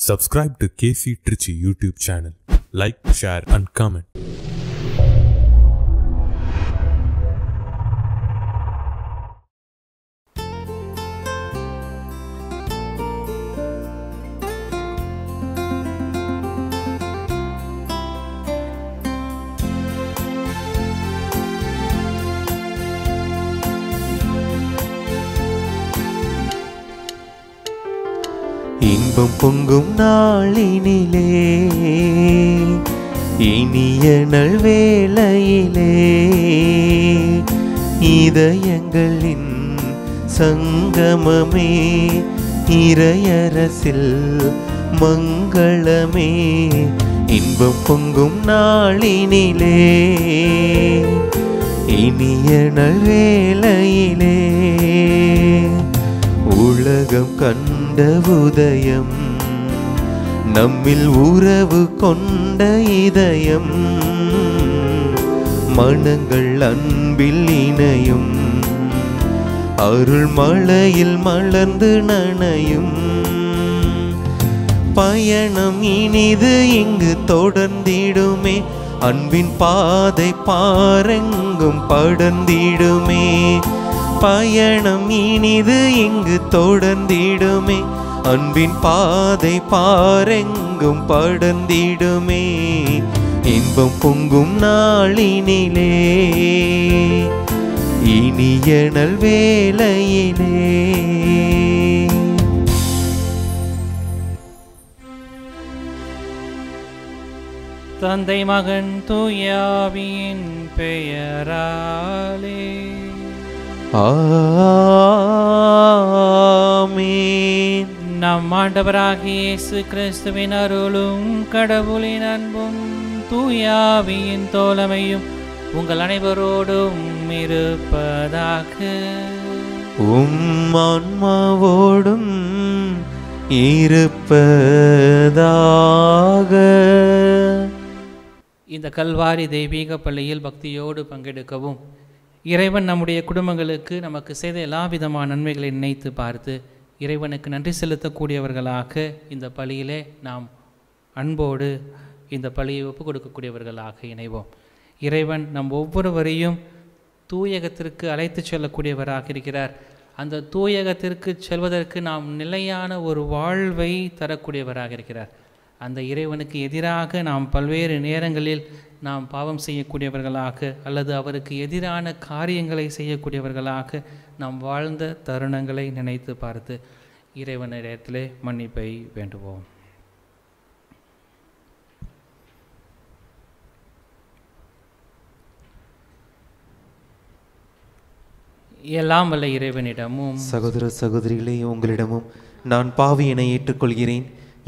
Subscribe to KC Trichy YouTube channel. Like, share and comment. இன்பம் பொங்கும் நாளினிலே இனிய நல்வேளையிலே இதயங்களின் சங்கமமே இறையரசில் மங்களமே. இன்பம் பொங்கும் நாளினிலே இனிய நல்வேளையிலே உலகம் கண்ட உதயம் நம்மில் உறவு கொண்ட இதயம் மனங்கள் அன்பில் இணையும் அருள் மழையில் மலர்ந்து நனையும். பயணம் இனிது இங்கு தொடர்ந்திடுமே அன்பின் பாதை பாரெங்கும் படர்ந்திடுமே. பயணம் இனிது இங்கு தொடர்ந்திடுமே அன்பின் பாதை பாரெங்கும் படர்ந்திடுமே. இன்பம் பொங்கும் நாளினிலே இனிய நல்வேளையிலே. தந்தை மகன் தூய ஆவியின் பெயராலே ஆமென். நம் ஆண்டவராகிய இயேசு கிறிஸ்துவின் அருளும் கடவுளின் அன்பும் தூய ஆவியின் தோழமையும் உங்கள் அனைவரோடும் இருப்பதாக. ஆன்மாவோடும் இருப்பதாக. இந்த கல்வாரி தெய்வீக பள்ளியில் பக்தியோடு பங்கெடுக்கவும் இறைவன் நம்முடைய குடும்பங்களுக்கு நமக்கு செய்த எல்லா விதமான நன்மைகளை நினைத்து பார்த்து இறைவனுக்கு நன்றி செலுத்தக்கூடியவர்களாக இந்த பள்ளியிலே நாம் அன்போடு இந்த பள்ளியை ஒப்புக் கொடுக்கக்கூடியவர்களாக இணைவோம். இறைவன் நம் ஒவ்வொருவரையும் தூயகத்திற்கு அழைத்து செல்லக்கூடியவராக இருக்கிறார். அந்த தூயகத்திற்கு செல்வதற்கு நாம் நிலையான ஒரு வாழ்வை தரக்கூடியவராக இருக்கிறார். அந்த இறைவனுக்கு எதிராக நாம் பல்வேறு நேரங்களில் நாம் பாவம் செய்யக்கூடியவர்களாக அல்லது அவருக்கு எதிரான காரியங்களை செய்யக்கூடியவர்களாக நாம் வாழ்ந்த தருணங்களை நினைத்து பார்த்து இறைவனிடத்திலே மன்னிப்பை வேண்டுவோம். எல்லாம் வல்ல இறைவனிடமும் சகோதர சகோதரிகளே, உங்களிடமும் நான் பாவியினை ஏற்றுக்கொள்கிறேன்.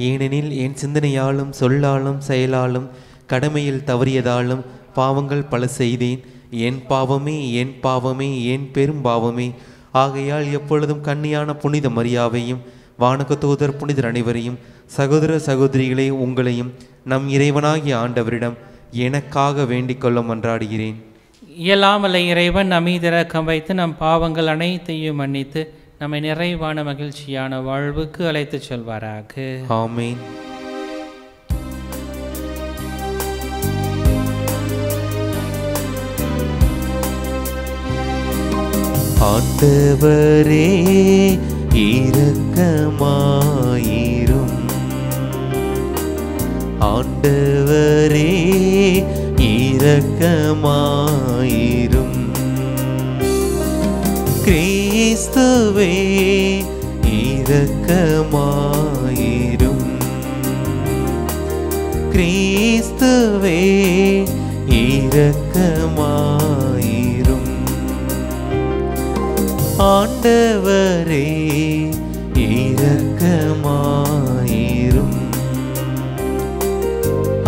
ஏனெனில் என் சிந்தனையாலும் சொல்லாலும் செயலாலும் கடமையில் தவறியதாலும் பாவங்கள் பல செய்தேன். என் பாவமே என் பாவமே என் பெரும் பாவமே. ஆகையால் எப்பொழுதும் கன்னியான புனித மரியாவையும் வானக தூதர் புனிதர் அனைவரையும் சகோதர சகோதரிகளே உங்களையும் நம் இறைவனாகிய ஆண்டவரிடம் எனக்காக வேண்டிக் கொள்ள மன்றாடுகிறேன். இயலாமல்ல இறைவன் நம்மீதிரக்கம் வைத்து நம் பாவங்கள் அனைத்தையும் மன்னித்து நம்மை நிறைவான மகிழ்ச்சியான வாழ்வுக்கு அழைத்து செல்வாராக. ஆமென். ஆண்டவரே இரக்கமாயிரும். ஆண்டவரே இரக்கமாயிரும். கிறிஸ்துவே இரக்கமாயிரும். கிறிஸ்துவே இரக்கமாயிரும். ஆண்டவரே இரக்கமாயிரும்.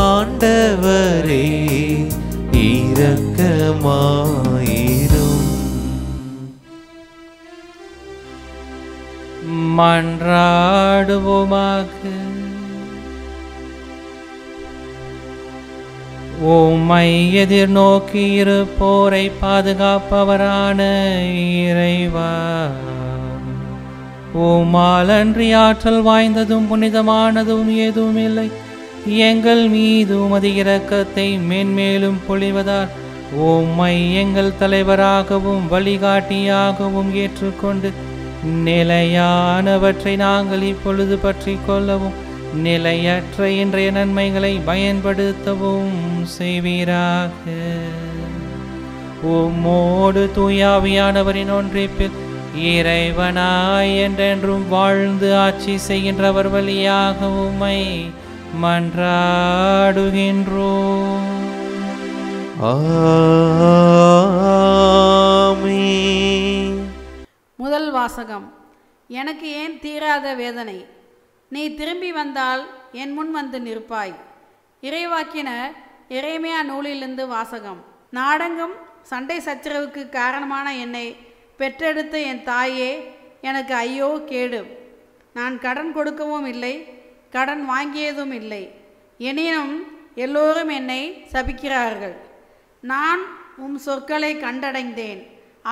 ஆண்டவரே இரக்கமாயிரும். மன்றாடுவோமாக. உம்மை எதிர்நோக்கி இருப்போரை பாதுகாப்பவரான இறைவா, உம்மாலன்றி ஆற்றல் வாய்ந்ததும் புனிதமானதும் எதுவும் இல்லை. எங்கள் மீது உமது இரக்கத்தை மேன்மேலும் பொழிவதால் உம்மை எங்கள் தலைவராகவும் வழிகாட்டியாகவும் ஏற்றுக்கொண்டு நிலையானவற்றை நாங்கள் இப்பொழுது பற்றி கொள்ளவும் நிலையற்ற இன்றைய நன்மைகளை பயன்படுத்தவும் செய்வீராக. உம்மோடு தூயாவியானவரின் ஒன்றிப்பில் இறைவனாய் என்றென்றும் வாழ்ந்து ஆட்சி செய்கின்றவர் வழியாக உம்மை மன்றாடுகின்றோம். ஆமென். முதல் வாசகம். எனக்கு ஏன் தீராத வேதனை? நீ திரும்பி வந்தால் என் முன் வந்து நிற்பாய். இறைவாக்கினர் எரேமியா நூலிலிருந்து வாசகம். நாடெங்கும் சண்டை சச்சரவுக்கு காரணமான என்னை பெற்றெடுத்த என் தாயே, எனக்கு ஐயோ கேடு. நான் கடன் கொடுக்கவும் இல்லை, கடன் வாங்கியதும் இல்லை. எனினும் எல்லோரும் என்னை சபிக்கிறார்கள். நான் உம் சொற்களை கண்டடைந்தேன்,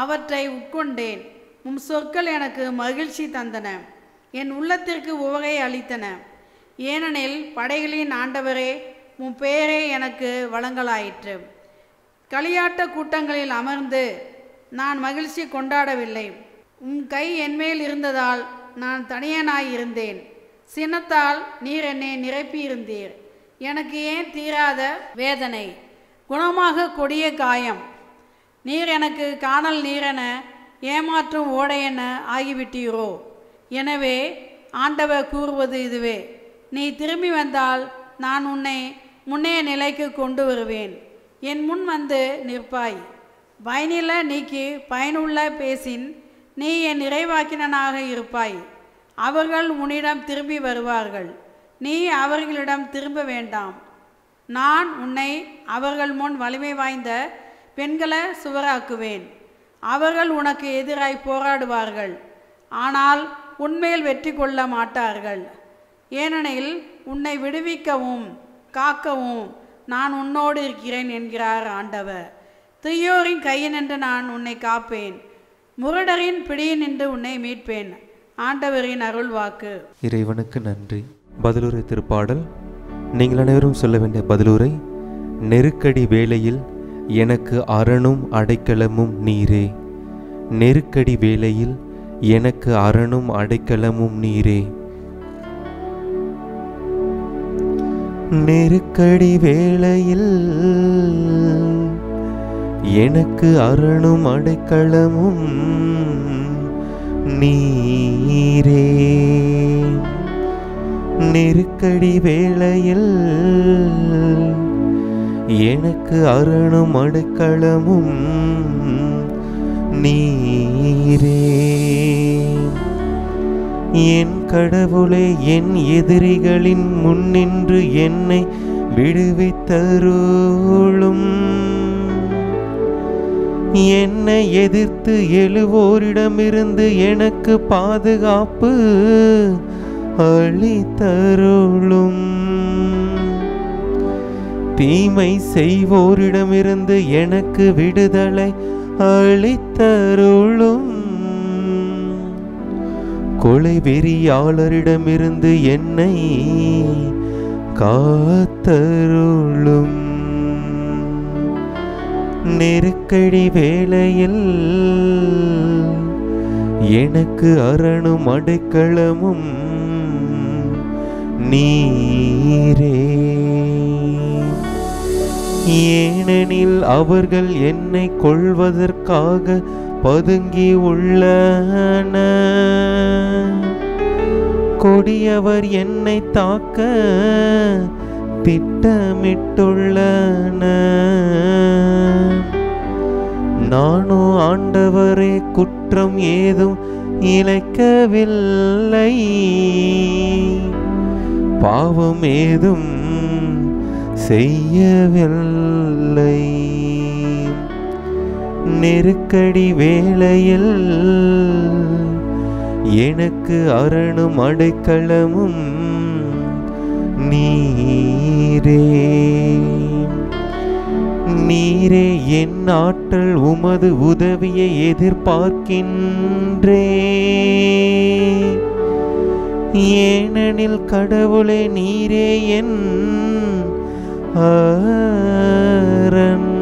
அவற்றை உட்கொண்டேன். உம் சொற்கள் எனக்கு மகிழ்ச்சி தந்தன, என் உள்ளத்திற்கு உவகை அளித்தன. ஏனெனில் படைகளின் ஆண்டவரே, உம் பெயரே எனக்கு வழங்கலாயிற்று. களியாட்ட கூட்டங்களில் அமர்ந்து நான் மகிழ்ச்சி கொண்டாடவில்லை. உம் கை என்மேல் இருந்ததால் நான் தனியனாயிருந்தேன். சினத்தால் நீர் என்னை நிரப்பியிருந்தீர். எனக்கு ஏன் தீராத வேதனை? குணமாக கொடிய காயம். நீர் எனக்கு காணல் நீரென ஏமாற்றும் ஓடையென ஆகிவிட்டீரோ? எனவே ஆண்டவர் கூறுவது இதுவே: நீ திரும்பி வந்தால் நான் உன்னை முன்னைய நிலைக்கு கொண்டு வருவேன். என் முன் வந்து நிற்பாய். பயனில நீக்கி பயனுள்ள பேசின் நீ என் இறைவாக்கினனாக இருப்பாய். அவர்கள் உன்னிடம் திரும்பி வருவார்கள், நீ அவர்களிடம் திரும்ப வேண்டாம். நான் உன்னை அவர்கள் முன் வலிமை வாய்ந்த பெண்களை சுவராக்குவேன். அவர்கள் உனக்கு எதிராய் போராடுவார்கள், ஆனால் உன்மேல் வெற்றி கொள்ள மாட்டார்கள். ஏனெனில் உன்னை விடுவிக்கவும் காக்கவும் நான் உன்னோடு இருக்கிறேன் என்கிறார் ஆண்டவர். தீயோரின் கையினின்று நான் உன்னை காப்பேன், முரடரின் பிடியினின்று உன்னை மீட்பேன். ஆண்டவரின் அருள் வாக்கு. இறைவனுக்கு நன்றி. பதிலுரை திருப்பாடல். நீங்கள் அனைவரும் சொல்ல வேண்டிய பதிலுரை: நெருக்கடி வேளையில் எனக்கு அரணும் அடைக்கலமும் நீரே. நெருக்கடி வேளையில் எனக்கு அரணும் அடைக்கலமும் நீரே. நெருக்கடி வேளையில் எனக்கு அரணும் அடைக்கலமும் நீரே. நெருக்கடி வேளையில் எனக்கு அரணும் அடைக்கலமும் நீரே. என் கடவுளே, என் எதிரிகளின் முன்னின்று என்னை விடுவித்தருளும். என்னை எதிர்த்து எழுவோரிடமிருந்து எனக்கு பாதுகாப்பு அளித்தருளும். தீமை செய்வோரிடமிருந்து எனக்கு விடுதலை அளித்தருளும். கொலை வெறியாளரிடமிருந்து என்னை காத்தருளும். நெருக்கடி வேளையில் எனக்கு அரணும் அடைக்கலமும் நீரே. ஏனெனில் அவர்கள் என்னை கொல்வதற்காக பதுங்கி உள்ளன. கொடியவர் என்னை தாக்க திட்டமிட்டுள்ளன. நானோ ஆண்டவரே, குற்றம் ஏதும் இழைக்கவில்லை, பாவம் ஏதும் செய்யவில்லை. நெருக்கடி வேளையில் எனக்கு அரணும் அடைக்கலமும் நீரே. நீர் நீரே என் ஆற்றல், உமது உதவியை எதிர்பார்க்கின்றே. ஏனெனில் கடவுளே நீரே என் அரண்.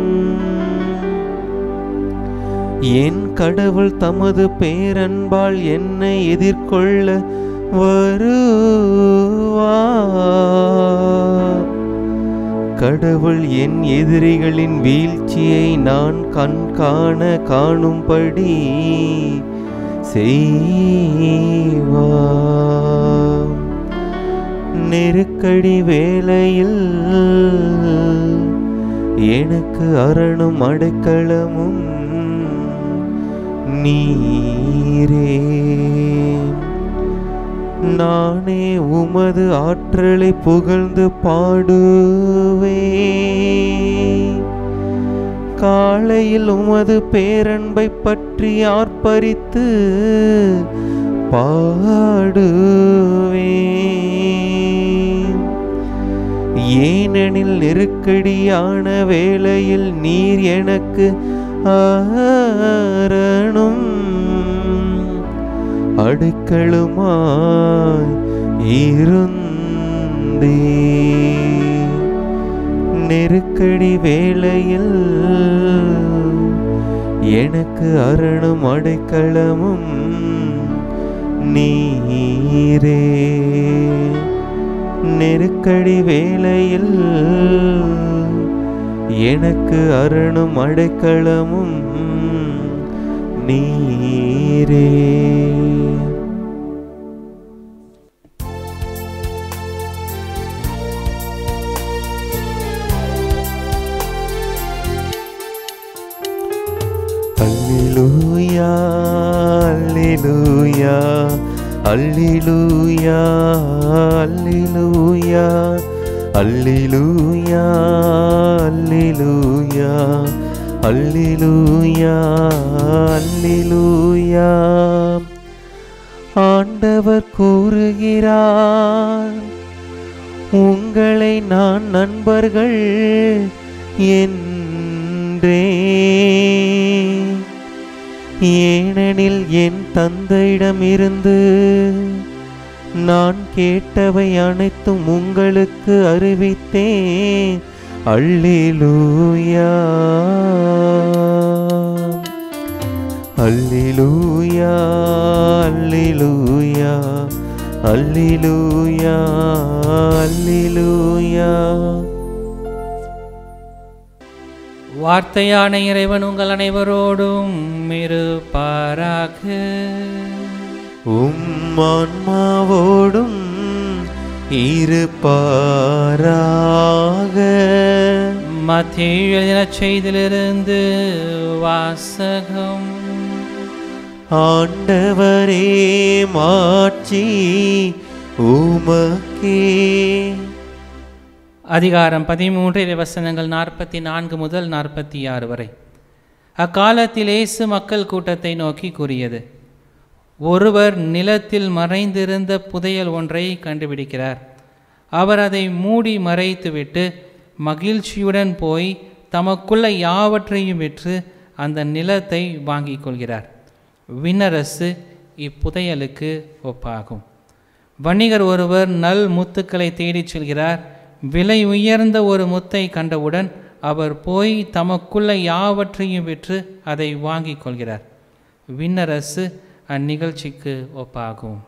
என் கடவுள் தமது பேரன்பால் என்னை எதிர்கொள்ள வருவார். கடவுள் என் எதிரிகளின் வீழ்ச்சியை நான் கண்காண காணும்படி செய்வார். நெருக்கடி வேளையில் எனக்கு அரணும் அடைக்கலமும் நீரே. நானே உமது ஆற்றலை புகழ்ந்து பாடுவே. காலையில் உமது பேரன்பை பற்றி ஆர்ப்பரித்து பாடுவே. ஏனெனில் நெருக்கடியான வேளையில் நீர் எனக்கு அரணும் அடைக்கலுமாய் இருந்தே. நெருக்கடி வேளையில் எனக்கு அரணும் அடைக்கலமும் நீரே. நெருக்கடி வேளையில் எனக்கு அரணும் அடைக்கலமும் நீரே. அல்லேலூயா அல்லேலூயா அல்லேலூயா அல்லேலூயா அல்லேலூயா அல்லேலூயா அல்லேலூயா அல்லேலூயா. ஆண்டவர் கூறுகிறார், உங்களை நான் நண்பர்கள் என்றே. ஏனெனில் என் தந்தையிடமிருந்து நான் கேட்டவை அனைத்தும் உங்களுக்கு அறிவித்தேன். அல்லேலூயா அல்லேலூயா அல்லேலூயா அல்லேலூயா அல்லேலூயா. வார்த்தையான இறைவன் உங்கள் அனைவரோடும் இருப்பாராக. ஆன்மாவோடும் இருப்பாராக. மத்தேயு எழுதின செய்தியிலிருந்து வாசகம். ஆண்டவரே மாட்சி உமக்கே. அதிகாரம் 13 வசனங்கள் 44 முதல் 46 வரை. அக்காலத்தில் இயேசு மக்கள் கூட்டத்தை நோக்கி கூறியது, ஒருவர் நிலத்தில் மறைந்திருந்த புதையல் ஒன்றை கண்டுபிடிக்கிறார். அவர் அதை மூடி மறைத்துவிட்டு மகிழ்ச்சியுடன் போய் தமக்குள்ள யாவற்றையும் விற்று அந்த நிலத்தை வாங்கிக் கொள்கிறார். விண்ணரசு இப்புதையலுக்கு ஒப்பாகும். வணிகர் ஒருவர் நல் முத்துக்களை தேடிச் செல்கிறார். விலை உயர்ந்த ஒரு முத்தை கண்டவுடன் அவர் போய் தமக்குள்ள யாவற்றையும் விற்று அதை வாங்கிக் கொள்கிறார். விண்ணரசு அந்நிகழ்ச்சிக்கு ஒப்பாகும்.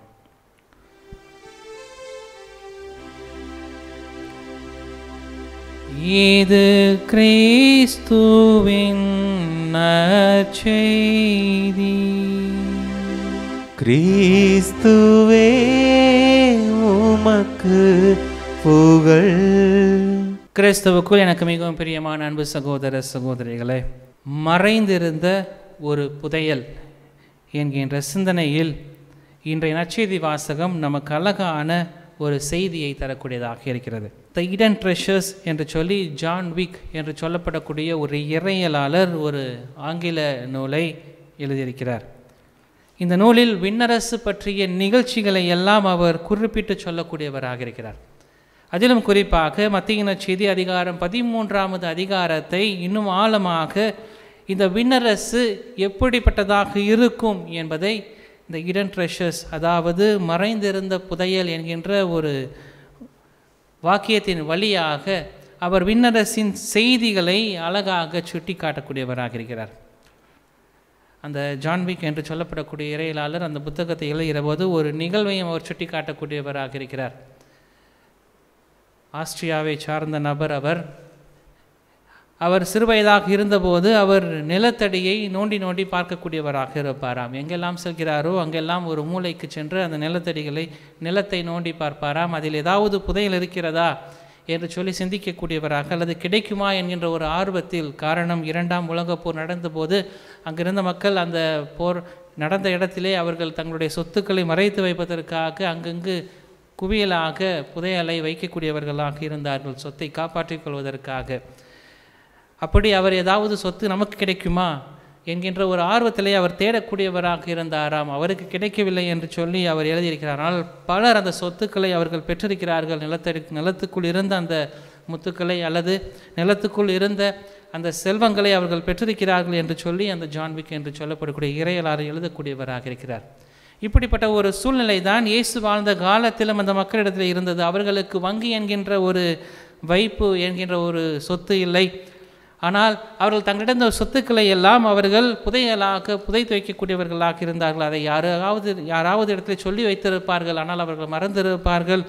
இது கிறிஸ்துவின் நற்செய்தி. கிறிஸ்துவே உமக்கு புகழ். கிறிஸ்துவுக்குள் எனக்கு மிகவும் பிரியமான அன்பு சகோதர சகோதரிகளே, மறைந்திருந்த ஒரு புதையல் என்கின்ற சிந்தனையில் இன்றைய நற்செய்தி வாசகம் நமக்கு அழகான ஒரு செய்தியை தரக்கூடியதாக இருக்கிறது. த இடன் ட்ரெஷர்ஸ் என்று சொல்லி ஜான் விக் என்று சொல்லப்படக்கூடிய ஒரு இறையியலாளர் ஒரு ஆங்கில நூலை எழுதியிருக்கிறார். இந்த நூலில் விண்ணரசு பற்றிய நிகழ்ச்சிகளை எல்லாம் அவர் குறிப்பிட்டு சொல்லக்கூடியவராக இருக்கிறார். அதிலும் குறிப்பாக மத்தேயு நற்செய்தி அதிகாரம் 13வது அதிகாரத்தை இன்னும் ஆழமாக இந்த விண்ணரசு எப்படிப்பட்டதாக இருக்கும் என்பதை இந்த ஹிடன் ட்ரெஷர்ஸ், அதாவது மறைந்திருந்த புதையல் என்கின்ற ஒரு வாக்கியத்தின் வழியாக அவர் விண்ணரசின் செய்திகளை அழகாக சுட்டி காட்டக்கூடியவராக இருக்கிறார். அந்த ஜான்விக் என்று சொல்லப்படக்கூடிய இறையியலாளர் அந்த புத்தகத்தை எழுதுகிற போது ஒரு நிகழ்வையும் அவர் சுட்டி காட்டக்கூடியவராக இருக்கிறார். ஆஸ்திரியாவை சார்ந்த நபர் அவர் சிறுவயதாக இருந்தபோது அவர் நிலத்தடியை நோண்டி நோண்டி பார்க்கக்கூடியவராக இருப்பாராம். எங்கெல்லாம் செல்கிறாரோ அங்கெல்லாம் ஒரு மூலைக்கு சென்று அந்த நிலத்தை நோண்டி பார்ப்பாராம். அதில் ஏதாவது புதையல் இருக்கிறதா என்று சொல்லி சிந்திக்கக்கூடியவராக, அல்லது கிடைக்குமா என்கின்ற ஒரு ஆர்வத்தில். காரணம், 2ஆம் உலகப் போர் நடந்தபோது அங்கிருந்த மக்கள் அந்த போர் நடந்த இடத்திலே அவர்கள் தங்களுடைய சொத்துக்களை மறைத்து வைப்பதற்காக அங்கங்கு குவியலாக புதையலை வைக்கக்கூடியவர்களாக இருந்தார்கள், சொத்தை காப்பாற்றிக் கொள்வதற்காக. அப்படி அவர் ஏதாவது சொத்து நமக்கு கிடைக்குமா என்கின்ற ஒரு ஆர்வத்திலே அவர் தேடக்கூடியவராக இருந்தாராம். அவருக்கு கிடைக்கவில்லை என்று சொல்லி அவர் எழுதியிருக்கிறார். ஆனால் பலர் அந்த சொத்துக்களை அவர்கள் பெற்றிருக்கிறார்கள். நிலத்துக்குள் இருந்த அந்த முத்துக்களை அல்லது நிலத்துக்குள் இருந்த அந்த செல்வங்களை அவர்கள் பெற்றிருக்கிறார்கள் என்று சொல்லி அந்த ஜான்விக் என்று சொல்லப்படக்கூடிய இறையியலாளர் எழுதக்கூடியவராக இருக்கிறார். இப்படிப்பட்ட ஒரு சூழ்நிலை தான் இயேசு வாழ்ந்த காலத்திலும் அந்த மக்களிடத்தில் இருந்தது. அவர்களுக்கு வங்கி என்கின்ற ஒரு வைப்பு என்கின்ற ஒரு சொத்து இல்லை. ஆனால் அவர்கள் தங்களிடம் சொத்துக்களை எல்லாம் அவர்கள் புதையலாக புதைத்து வைக்கக்கூடியவர்களாக இருந்தார்கள். அதை யாராவது இடத்துல சொல்லி வைத்திருப்பார்கள், ஆனால் அவர்கள் மறந்திருப்பார்கள்.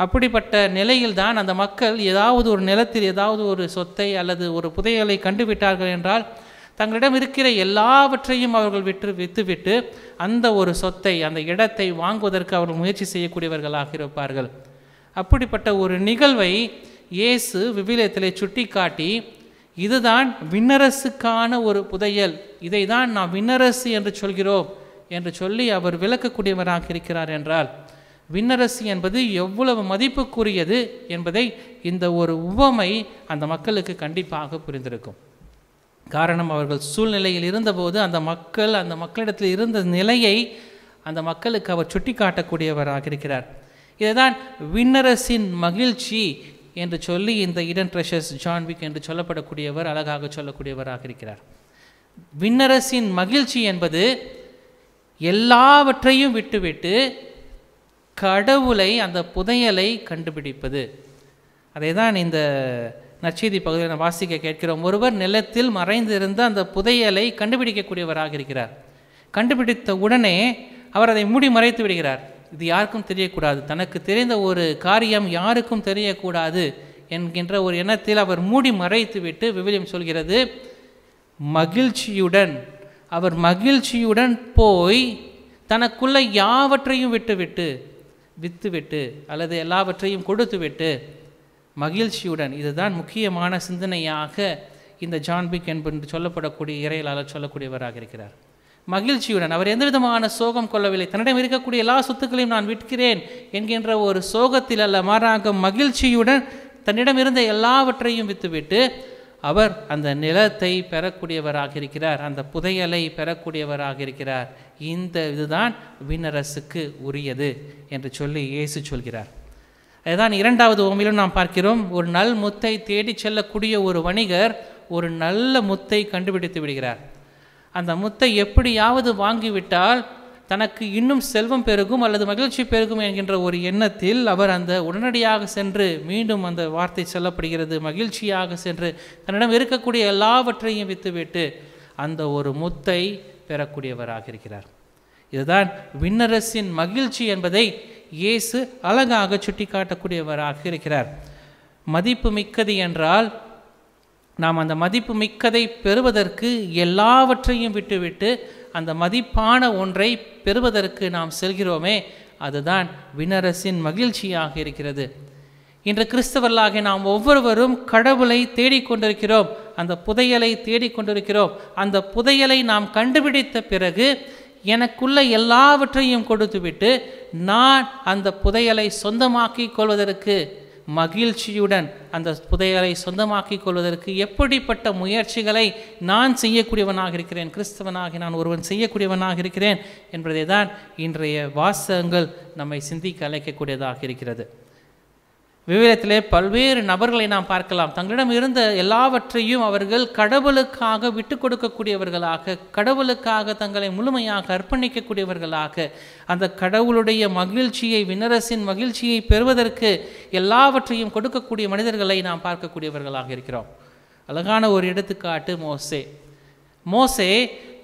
அப்படிப்பட்ட நிலையில்தான் அந்த மக்கள் ஏதாவது ஒரு நிலத்தில் ஏதாவது ஒரு சொத்தை அல்லது ஒரு புதையலை கண்டுவிட்டார்கள் என்றால் தங்களிடம் இருக்கிற எல்லாவற்றையும் அவர்கள் விற்றுவிட்டு அந்த ஒரு சொத்தை, அந்த இடத்தை வாங்குவதற்கு அவர்கள் முயற்சி செய்யக்கூடியவர்களாக இருப்பார்கள். அப்படிப்பட்ட ஒரு நிகழ்வை இயேசு விவிலியத்திலே சுட்டி காட்டி, இதுதான் விண்ணரசுக்கான ஒரு புதையல், இதை தான் நாம் விண்ணரசு என்று சொல்கிறோம் என்று சொல்லி அவர் விளக்கக்கூடியவராக இருக்கிறார் என்றால், விண்ணரசு என்பது எவ்வளவு மதிப்புக்குரியது என்பதை இந்த ஒரு உவமை அந்த மக்களுக்கு கண்டிப்பாக புரிந்திருக்கும். காரணம், அவர்கள் சூழ்நிலையில் இருந்தபோது அந்த மக்களிடத்தில் இருந்த நிலையை அந்த மக்களுக்கு அவர் சுட்டி காட்டக்கூடியவராக இருக்கிறார். இதுதான் விண்ணரசின் மகிழ்ச்சி என்று சொல்லி இந்த ஹிடன் ட்ரெஷர்ஸ் ஜான்விக் என்று சொல்லப்படக்கூடியவர் அழகாக சொல்லக்கூடியவராக இருக்கிறார். விண்ணரசின் மகிழ்ச்சி என்பது எல்லாவற்றையும் விட்டுவிட்டு கடவுளை, அந்த புதையலை கண்டுபிடிப்பது. அதை தான் இந்த நற்செய்தி பகுதியில் நான் வாசிக்க கேட்கிறோம். ஒருவர் நிலத்தில் மறைந்திருந்த அந்த புதையலை கண்டுபிடிக்கக்கூடியவராக இருக்கிறார். கண்டுபிடித்த உடனே அவர் அதை மூடி மறைத்து விடுகிறார். இது யாருக்கும் தெரியக்கூடாது, தனக்கு தெரிந்த ஒரு காரியம் யாருக்கும் தெரியக்கூடாது என்கின்ற ஒரு எண்ணத்தில் அவர் மூடி மறைத்து விட்டு, விவிலியம் சொல்கிறது, அவர் மகிழ்ச்சியுடன் போய் தனக்குள்ள யாவற்றையும் வித்துவிட்டு அல்லது எல்லாவற்றையும் கொடுத்துவிட்டு மகிழ்ச்சியுடன், இதுதான் முக்கியமான சிந்தனையாக இந்த ஜான்விக் என்று சொல்லப்படக்கூடிய இறையியலாளர் சொல்லக்கூடியவராக இருக்கிறார். மகிழ்ச்சியுடன், அவர் எந்த விதமான சோகம் கொள்ளவில்லை. தன்னிடம் இருக்கக்கூடிய எல்லா சொத்துக்களையும் நான் விற்கிறேன் என்கின்ற ஒரு சோகத்தில் அல்ல, மாறாக மகிழ்ச்சியுடன் தன்னிடம் இருந்த எல்லாவற்றையும் வித்துவிட்டு அவர் அந்த நிலத்தை பெறக்கூடியவராக இருக்கிறார், அந்த புதையலை பெறக்கூடியவராக இருக்கிறார். இதுதான் விண்ணரசுக்கு உரியது என்று சொல்லி இயேசு சொல்கிறார். அதுதான் 2வது உவமையிலும் நாம் பார்க்கிறோம். ஒரு நல் முத்தை தேடி செல்லக்கூடிய ஒரு வணிகர் ஒரு நல்ல முத்தை கண்டுபிடித்து விடுகிறார். அந்த முத்தை எப்படியாவது வாங்கிவிட்டால் தனக்கு இன்னும் செல்வம் பெருகும் அல்லது மகிழ்ச்சி பெருகும் என்கின்ற ஒரு எண்ணத்தில் அவர் அந்த உடனடியாக சென்று, மீண்டும் அந்த வார்த்தை சொல்லப்படுகிறது, மகிழ்ச்சியாக சென்று தன்னிடம் இருக்கக்கூடிய எல்லாவற்றையும் வித்துவிட்டு அந்த ஒரு முத்தை பெறக்கூடியவராக இருக்கிறார். இதுதான் விண்ணரசின் மகிழ்ச்சி என்பதை இயேசு அழகாக சுட்டி காட்டக்கூடியவராக இருக்கிறார். மதிப்பு மிக்கது என்றால் நாம் அந்த மதிப்பு மிக்கதை பெறுவதற்கு எல்லாவற்றையும் விட்டுவிட்டு அந்த மதிப்பான ஒன்றை பெறுவதற்கு நாம் செல்கிறோமே, அதுதான் விண்ணரசின் மகிழ்ச்சியாக இருக்கிறது. இன்று கிறிஸ்தவர்களாக நாம் ஒவ்வொருவரும் கடவுளை தேடிக்கொண்டிருக்கிறோம், அந்த புதையலை தேடிக்கொண்டிருக்கிறோம். அந்த புதையலை நாம் கண்டுபிடித்த பிறகு எனக்குள்ள எல்லாவற்றையும் கொடுத்துவிட்டு நான் அந்த புதையலை சொந்தமாக்கி கொள்வதற்கு, மகிழ்ச்சியுடன் அந்த புதையலை சொந்தமாக்கி கொள்வதற்கு எப்படிப்பட்ட முயற்சிகளை நான் செய்யக்கூடியவனாக இருக்கிறேன், கிறிஸ்தவனாக நான் ஒருவன் செய்யக்கூடியவனாக இருக்கிறேன் என்பதை தான் இன்றைய வாசகங்கள் நம்மை சிந்திக்க அழைக்கக்கூடியதாக இருக்கிறது. விவிலியத்திலே பல்வேறு நபர்களை நாம் பார்க்கலாம். தங்களிடம் இருந்த எல்லாவற்றையும் அவர்கள் கடவுளுக்காக விட்டு கொடுக்கக்கூடியவர்களாக, கடவுளுக்காக தங்களை முழுமையாக அர்ப்பணிக்கக்கூடியவர்களாக, அந்த கடவுளுடைய மகிழ்ச்சியை, விண்ணரசின் மகிழ்ச்சியை பெறுவதற்கு எல்லாவற்றையும் கொடுக்கக்கூடிய மனிதர்களை நாம் பார்க்கக்கூடியவர்களாக இருக்கிறோம். அழகான ஒரு எடுத்துக்காட்டு மோசே. மோசே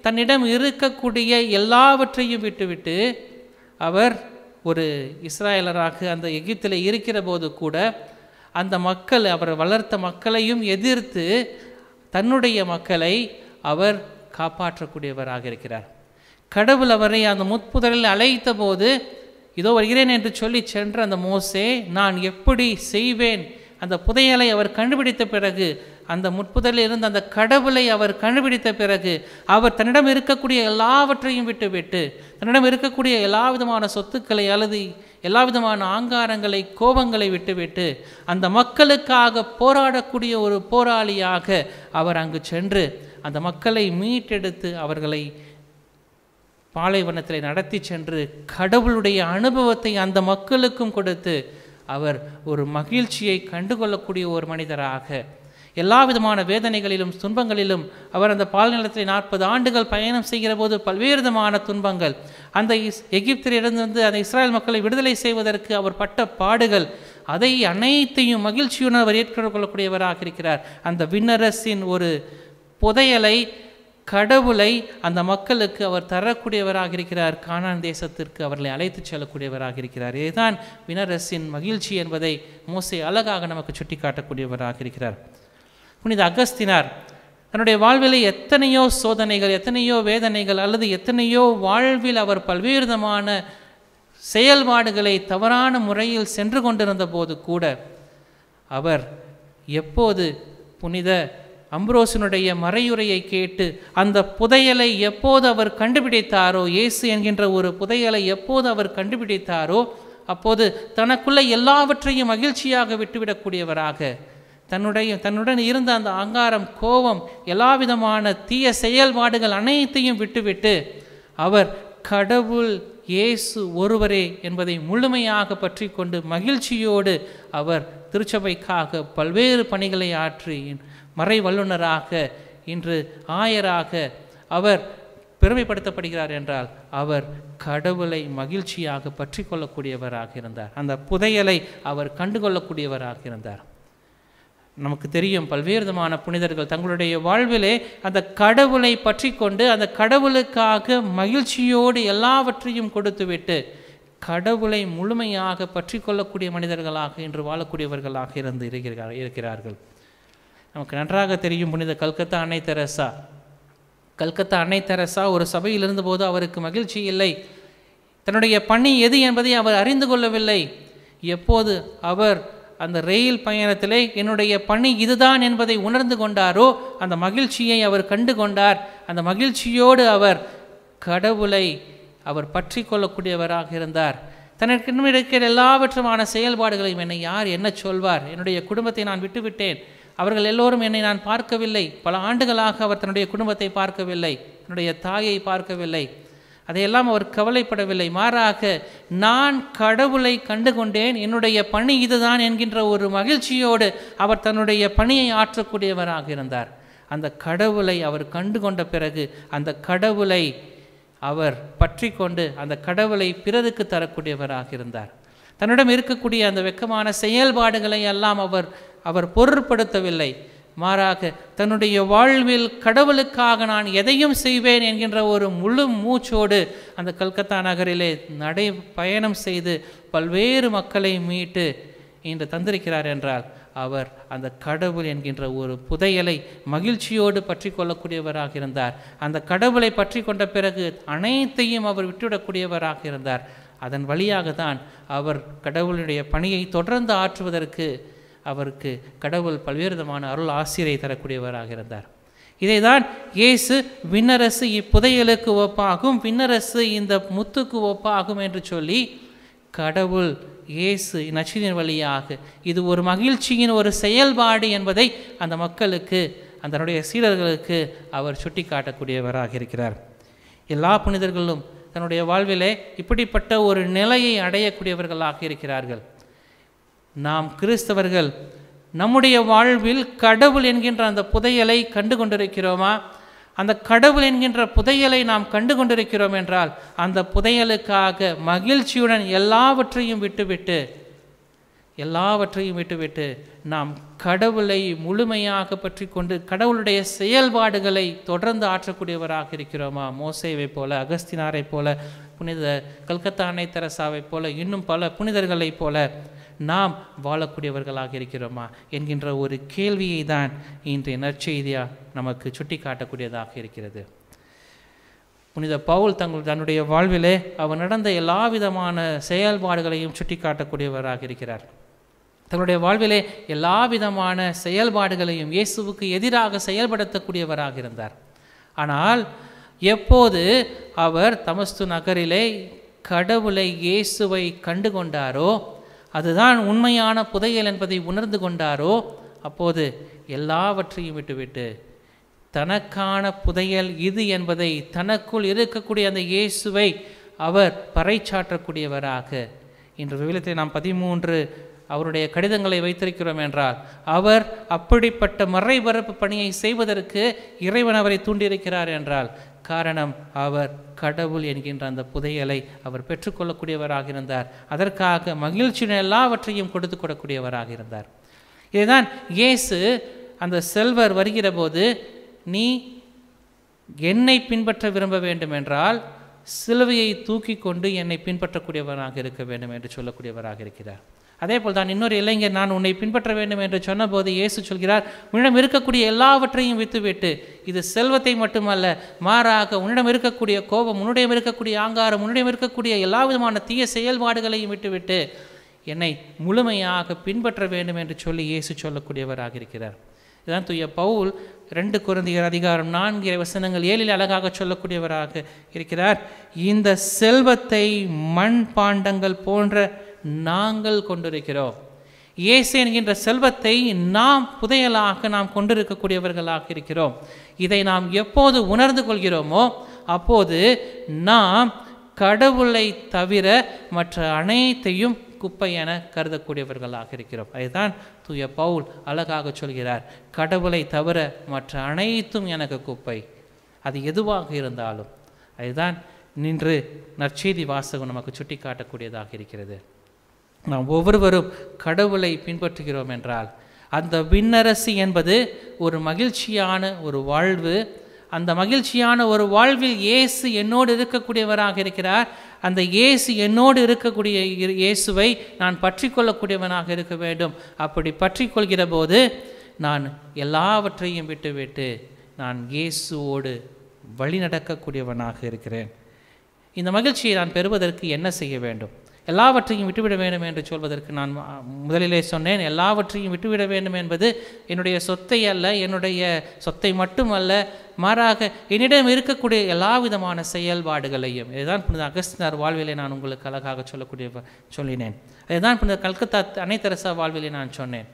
தன்னிடம் இருக்கக்கூடிய எல்லாவற்றையும் விட்டுவிட்டு அவர் ஒரு இஸ்ராயலராக அந்த எகிப்தில் இருக்கிற போது கூட அந்த மக்கள், அவர் வளர்த்த மக்களையும் எதிர்த்து தன்னுடைய மக்களை அவர் காப்பாற்றக்கூடியவராக இருக்கிறார். கடவுள் அவரை அந்த முட்புதரில் அழைத்த போது இதோ வருகிறேன் என்று சொல்லி சென்ற அந்த மோசே, நான் எப்படி செய்வேன்? அந்த புதையலை அவர் கண்டுபிடித்த பிறகு, அந்த முட்புதரில் இருந்த அந்த கடவுளை அவர் கண்டுபிடித்த பிறகு, அவர் தன்னிடம் இருக்கக்கூடிய எல்லாவற்றையும் விட்டுவிட்டு, தன்னிடம் இருக்கக்கூடிய எல்லா விதமான சொத்துக்களை அல்லது எல்லா விதமான ஆங்காரங்களை, கோபங்களை விட்டுவிட்டு அந்த மக்களுக்காக போராடக்கூடிய ஒரு போராளியாக அவர் அங்கு சென்று அந்த மக்களை மீட்டெடுத்து அவர்களை பாலைவனத்தில் நடத்தி சென்று கடவுளுடைய அனுபவத்தை அந்த மக்களுக்கும் கொடுத்து அவர் ஒரு மகிழ்ச்சியை கண்டுகொள்ளக்கூடிய ஒரு மனிதராக, எல்லா விதமான வேதனைகளிலும் துன்பங்களிலும் அவர் அந்த பாலைநிலத்தில் 40 ஆண்டுகள் பயணம் செய்கிற போது பல்வேறு விதமான துன்பங்கள், அந்த எகிப்திலிருந்து அந்த இஸ்ராயல் மக்களை விடுதலை செய்வதற்கு அவர் பட்ட பாடுகள், அதை அனைத்தையும் மகிழ்ச்சியுடன் அவர் ஏற்றுக்கொள்ளக்கூடியவராக இருக்கிறார். அந்த விண்ணரசின் ஒரு புதையலை, கடவுளை அந்த மக்களுக்கு அவர் தரக்கூடியவராக இருக்கிறார். கானான் தேசத்திற்கு அவர்களை அழைத்து செல்லக்கூடியவராக இருக்கிறார். இதுதான் விண்ணரசின் மகிழ்ச்சி என்பதை மோசே அழகாக நமக்கு சுட்டி காட்டக்கூடியவராக இருக்கிறார். புனித அகஸ்தினார் தன்னுடைய வாழ்வில் எத்தனையோ சோதனைகள், எத்தனையோ வேதனைகள் அல்லது எத்தனையோ வாழ்வில் அவர் பல்வேறு விதமான செயல்பாடுகளை தவறான முறையில் சென்று கொண்டிருந்த போது கூட அவர் எப்போது புனித அம்ப்ரோசினுடைய மறையுரையை கேட்டு அந்த புதையலை எப்போது அவர் கண்டுபிடித்தாரோ, இயேசு என்கின்ற ஒரு புதையலை எப்போது அவர் கண்டுபிடித்தாரோ, அப்போது தனக்குள்ள எல்லாவற்றையும் மகிழ்ச்சியாக விட்டுவிடக்கூடியவராக, தன்னுடன் இருந்த அந்த அங்காரம், கோபம், எல்லா விதமான தீய செயல்பாடுகள் அனைத்தையும் விட்டுவிட்டு அவர் கடவுள் இயேசு ஒருவரே என்பதை முழுமையாக பற்றி கொண்டு மகிழ்ச்சியோடு அவர் திருச்சபைக்காக பல்வேறு பணிகளை ஆற்றி மறை வல்லுநராக, இன்று ஆயராக அவர் பெருமைப்படுத்தப்படுகிறார் என்றால் அவர் கடவுளை மகிழ்ச்சியாக பற்றி கொள்ளக்கூடியவராக இருந்தார். அந்த புதையலை அவர் கண்டுகொள்ளக்கூடியவராக இருந்தார். நமக்கு தெரியும், பல்வேறு விதமான புனிதர்கள் தங்களுடைய வாழ்விலே அந்த கடவுளை பற்றி கொண்டு அந்த கடவுளுக்காக மகிழ்ச்சியோடு எல்லாவற்றையும் கொடுத்துவிட்டு கடவுளை முழுமையாக பற்றி கொள்ளக்கூடிய மனிதர்களாக இன்று வாழக்கூடியவர்களாக இருக்கிறார்கள். நமக்கு நன்றாக தெரியும் புனித கல்கத்தா அன்னை தெரசா. கல்கத்தா அன்னை தெரசா ஒரு சபையில் இருந்தபோது அவருக்கு மகிழ்ச்சி இல்லை. தன்னுடைய பணி எது என்பதை அவர் அறிந்து கொள்ளவில்லை. எப்போது அவர் அந்த ரயில் பயணத்திலே என்னுடைய பணி இதுதான் என்பதை உணர்ந்து கொண்டாரோ அந்த மகிழ்ச்சியை அவர் கண்டு கொண்டார். அந்த மகிழ்ச்சியோடு அவர் கடவுளை அவர் பற்றி கொள்ளக்கூடியவராக இருந்தார். தனக்கு இன்னும் இருக்கிற எல்லாவற்றுமான செயல்பாடுகளையும் என்னை யார் என்ன சொல்வார், என்னுடைய குடும்பத்தை நான் விட்டுவிட்டேன், அவர்கள் எல்லோரும் என்னை நான் பார்க்கவில்லை, பல ஆண்டுகளாக அவர் தன்னுடைய குடும்பத்தை பார்க்கவில்லை, தன்னுடைய தாயை பார்க்கவில்லை, அதையெல்லாம் அவர் கவலைப்படவில்லை. மாறாக நான் கடவுளை கண்டுகொண்டேன், என்னுடைய பணி இதுதான் என்கின்ற ஒரு மகிழ்ச்சியோடு அவர் தன்னுடைய பணியை ஆற்றக்கூடியவராக இருந்தார். அந்த கடவுளை அவர் கண்டு கொண்ட பிறகு அந்த கடவுளை அவர் பற்றி கொண்டு அந்த கடவுளை பிறருக்கு தரக்கூடியவராக இருந்தார். தன்னிடம் இருக்கக்கூடிய அந்த வெட்கமான செயல்பாடுகளை எல்லாம் அவர் பொருட்படுத்தவில்லை. மாறாக தன்னுடைய வாழ்வில் கடவுளுக்காக நான் எதையும் செய்வேன் என்கின்ற ஒரு முழு மூச்சோடு அந்த கல்கத்தா நகரிலே பயணம் செய்து பல்வேறு மக்களை மீட்டு இன்று தந்திருக்கிறார் என்றால் அவர் அந்த கடவுள் என்கின்ற ஒரு புதையலை மகிழ்ச்சியோடு பற்றி கொள்ளக்கூடியவராக இருந்தார். அந்த கடவுளை பற்றி கொண்ட பிறகு அனைத்தையும் அவர் விட்டுவிடக்கூடியவராக இருந்தார். அதன் வழியாக தான் அவர் கடவுளுடைய பணியை தொடர்ந்து ஆற்றுவதற்கு அவருக்கு கடவுள் பல்வேறு விதமான அருள் ஆசிரியை தரக்கூடியவராக இருந்தார். இதை தான் இயேசு விண்ணரசு இப்புதையலுக்கு ஒப்பாகும், விண்ணரசு இந்த முத்துக்கு ஒப்பாகும் என்று சொல்லி கடவுள் இயேசு நற்செய்தியின் வழியாக இது ஒரு மகிழ்ச்சியின் ஒரு செயல்பாடு என்பதை அந்த மக்களுக்கு, அதனுடைய சீடர்களுக்கு அவர் சுட்டி காட்டக்கூடியவராக இருக்கிறார். எல்லா புனிதர்களும் தன்னுடைய வாழ்விலே இப்படிப்பட்ட ஒரு நிலையை அடையக்கூடியவர்களாக இருக்கிறார்கள். நாம் கிறிஸ்தவர்கள் நம்முடைய வாழ்வில் கடவுள் என்கின்ற அந்த புதையலை கண்டு கொண்டிருக்கிறோமா? அந்த கடவுள் என்கின்ற புதையலை நாம் கண்டு கொண்டிருக்கிறோம் என்றால் அந்த புதையலுக்காக மகிழ்ச்சியுடன் எல்லாவற்றையும் விட்டுவிட்டு நாம் கடவுளை முழுமையாக பற்றி கொண்டு கடவுளுடைய செயல்பாடுகளை தொடர்ந்து ஆற்றக்கூடியவராக இருக்கிறோமா? மோசேவை போல, அகஸ்தினாரை போல, புனித கல்கத்தா அன்னை தெரசாவை போல, இன்னும் பல புனிதர்களைப் போல நாம் வாழக்கூடியவர்களாக இருக்கிறோமா என்கின்ற ஒரு கேள்வியை தான் இன்றைய நற்செய்தியாக நமக்கு சுட்டி காட்டக்கூடியதாக இருக்கிறது. புனித பவுல் தன்னுடைய வாழ்விலே அவர் நடந்த எல்லா விதமான செயல்பாடுகளையும் சுட்டி காட்டக்கூடியவராக இருக்கிறார். தன்னுடைய வாழ்விலே எல்லா விதமான செயல்பாடுகளையும் இயேசுவுக்கு எதிராக செயல்படுத்தக்கூடியவராக இருந்தார். ஆனால் எப்போது அவர் தமஸ்து நகரிலே கடவுளை இயேசுவை கண்டு கொண்டாரோ, அதுதான் உண்மையான புதையல் என்பதை உணர்ந்து கொண்டாரோ, அப்போது எல்லாவற்றையும் விட்டுவிட்டு தனக்கான புதையல் இது என்பதை தனக்குள் இருக்கக்கூடிய அந்த இயேசுவை அவர் பறைச்சாற்றக்கூடியவராக, இன்று விவிலியத்தில் நாம் 13 அவருடைய கடிதங்களை வைத்திருக்கிறோம் என்றால் அவர் அப்படிப்பட்ட மறைபரப்பு பணியை செய்வதற்கு இறைவன் அவரை தூண்டியிருக்கிறார் என்றால் காரணம் அவர் கடவுள் என்கின்ற அந்த புதையலை அவர் பெற்றுக்கொள்ளக்கூடியவராக இருந்தார். அதற்காக மகிழ்ச்சியுடன் எல்லாவற்றையும் கொடுத்து கொள்ளக்கூடியவராக இருந்தார். இதுதான் இயேசு அந்த செல்வர் வருகிற போது, நீ என்னை பின்பற்ற விரும்ப வேண்டும் என்றால் சிலுவையை தூக்கி கொண்டு என்னை பின்பற்றக்கூடியவராக இருக்க வேண்டும் என்று சொல்லக்கூடியவராக இருக்கிறார். அதே போல் தான் இன்னொரு இளைஞர் நான் உன்னை பின்பற்ற வேண்டும் என்று சொன்னபோது இயேசு சொல்கிறார், உன்னிடம் இருக்கக்கூடிய எல்லாவற்றையும் விட்டுவிட்டு, இது செல்வத்தை மட்டுமல்ல, மாறாக உன்னிடம் இருக்கக்கூடிய கோபம், உன்னிடம் இருக்கக்கூடிய ஆங்காரம், உன்னிடம் இருக்கக்கூடிய எல்லா விதமான தீய செயல்பாடுகளையும் விட்டுவிட்டு என்னை முழுமையாக பின்பற்ற வேண்டும் என்று சொல்லி இயேசு சொல்லக்கூடியவராக இருக்கிறார். இதுதான் தூய பவுல் 2 கொரிந்தியர் அதிகாரம் 4 வசனங்கள் 7 அழகாக சொல்லக்கூடியவராக இருக்கிறார். இந்த செல்வத்தை மண் பாண்டங்கள் போன்ற நாங்கள் கொண்டிருக்கிறோம். இயேசு என்கின்ற செல்வத்தை நாம் புதையலாக நாம் கொண்டிருக்கக்கூடியவர்களாக இருக்கிறோம். இதை நாம் எப்போது உணர்ந்து கொள்கிறோமோ அப்போது நாம் கடவுளை தவிர மற்ற அனைத்தையும் குப்பை என கருதக்கூடியவர்களாக இருக்கிறோம். அதுதான் தூய பவுல் அழகாக சொல்கிறார், கடவுளை தவிர மற்ற அனைத்தும் எனக்கு குப்பை. அது எதுவாக இருந்தாலும். அதுதான் நின்று நற்செய்தி வாசகம் நமக்கு சுட்டி காட்டக்கூடியதாக இருக்கிறது. நாம் ஒவ்வொருவரும் கடவுளை பின்பற்றுகிறோம் என்றால் அந்த விண்ணரசு என்பது ஒரு மகிழ்ச்சியான ஒரு வாழ்வு. அந்த மகிழ்ச்சியான ஒரு வாழ்வில் இயேசு என்னோடு இருக்கக்கூடியவராக இருக்கிறார். அந்த இயேசு என்னோடு இருக்கக்கூடிய இயேசுவை நான் பற்றி கொள்ளக்கூடியவனாக இருக்க வேண்டும். அப்படி பற்றி கொள்கிற போது நான் எல்லாவற்றையும் விட்டுவிட்டு நான் இயேசுவோடு வழி நடக்கக்கூடியவனாக இருக்கிறேன். இந்த மகிழ்ச்சியை நான் பெறுவதற்கு என்ன செய்ய வேண்டும்? எல்லாவற்றையும் விட்டுவிட வேண்டும் என்று சொல்வதற்கு நான் முதலிலே சொன்னேன், எல்லாவற்றையும் விட்டுவிட வேண்டும் என்பது என்னுடைய சொத்தை அல்ல, என்னுடைய சொத்தை மட்டுமல்ல, மாறாக என்னிடம் இருக்கக்கூடிய எல்லா விதமான செயல்பாடுகளையும். இதுதான் புனித அகஸ்தினார் வாழ்விலே நான் உங்களுக்கு அழகாக சொல்லினேன். அதுதான் புனித கல்கத்தா அன்னை தெரசா வாழ்விலே நான் சொன்னேன்.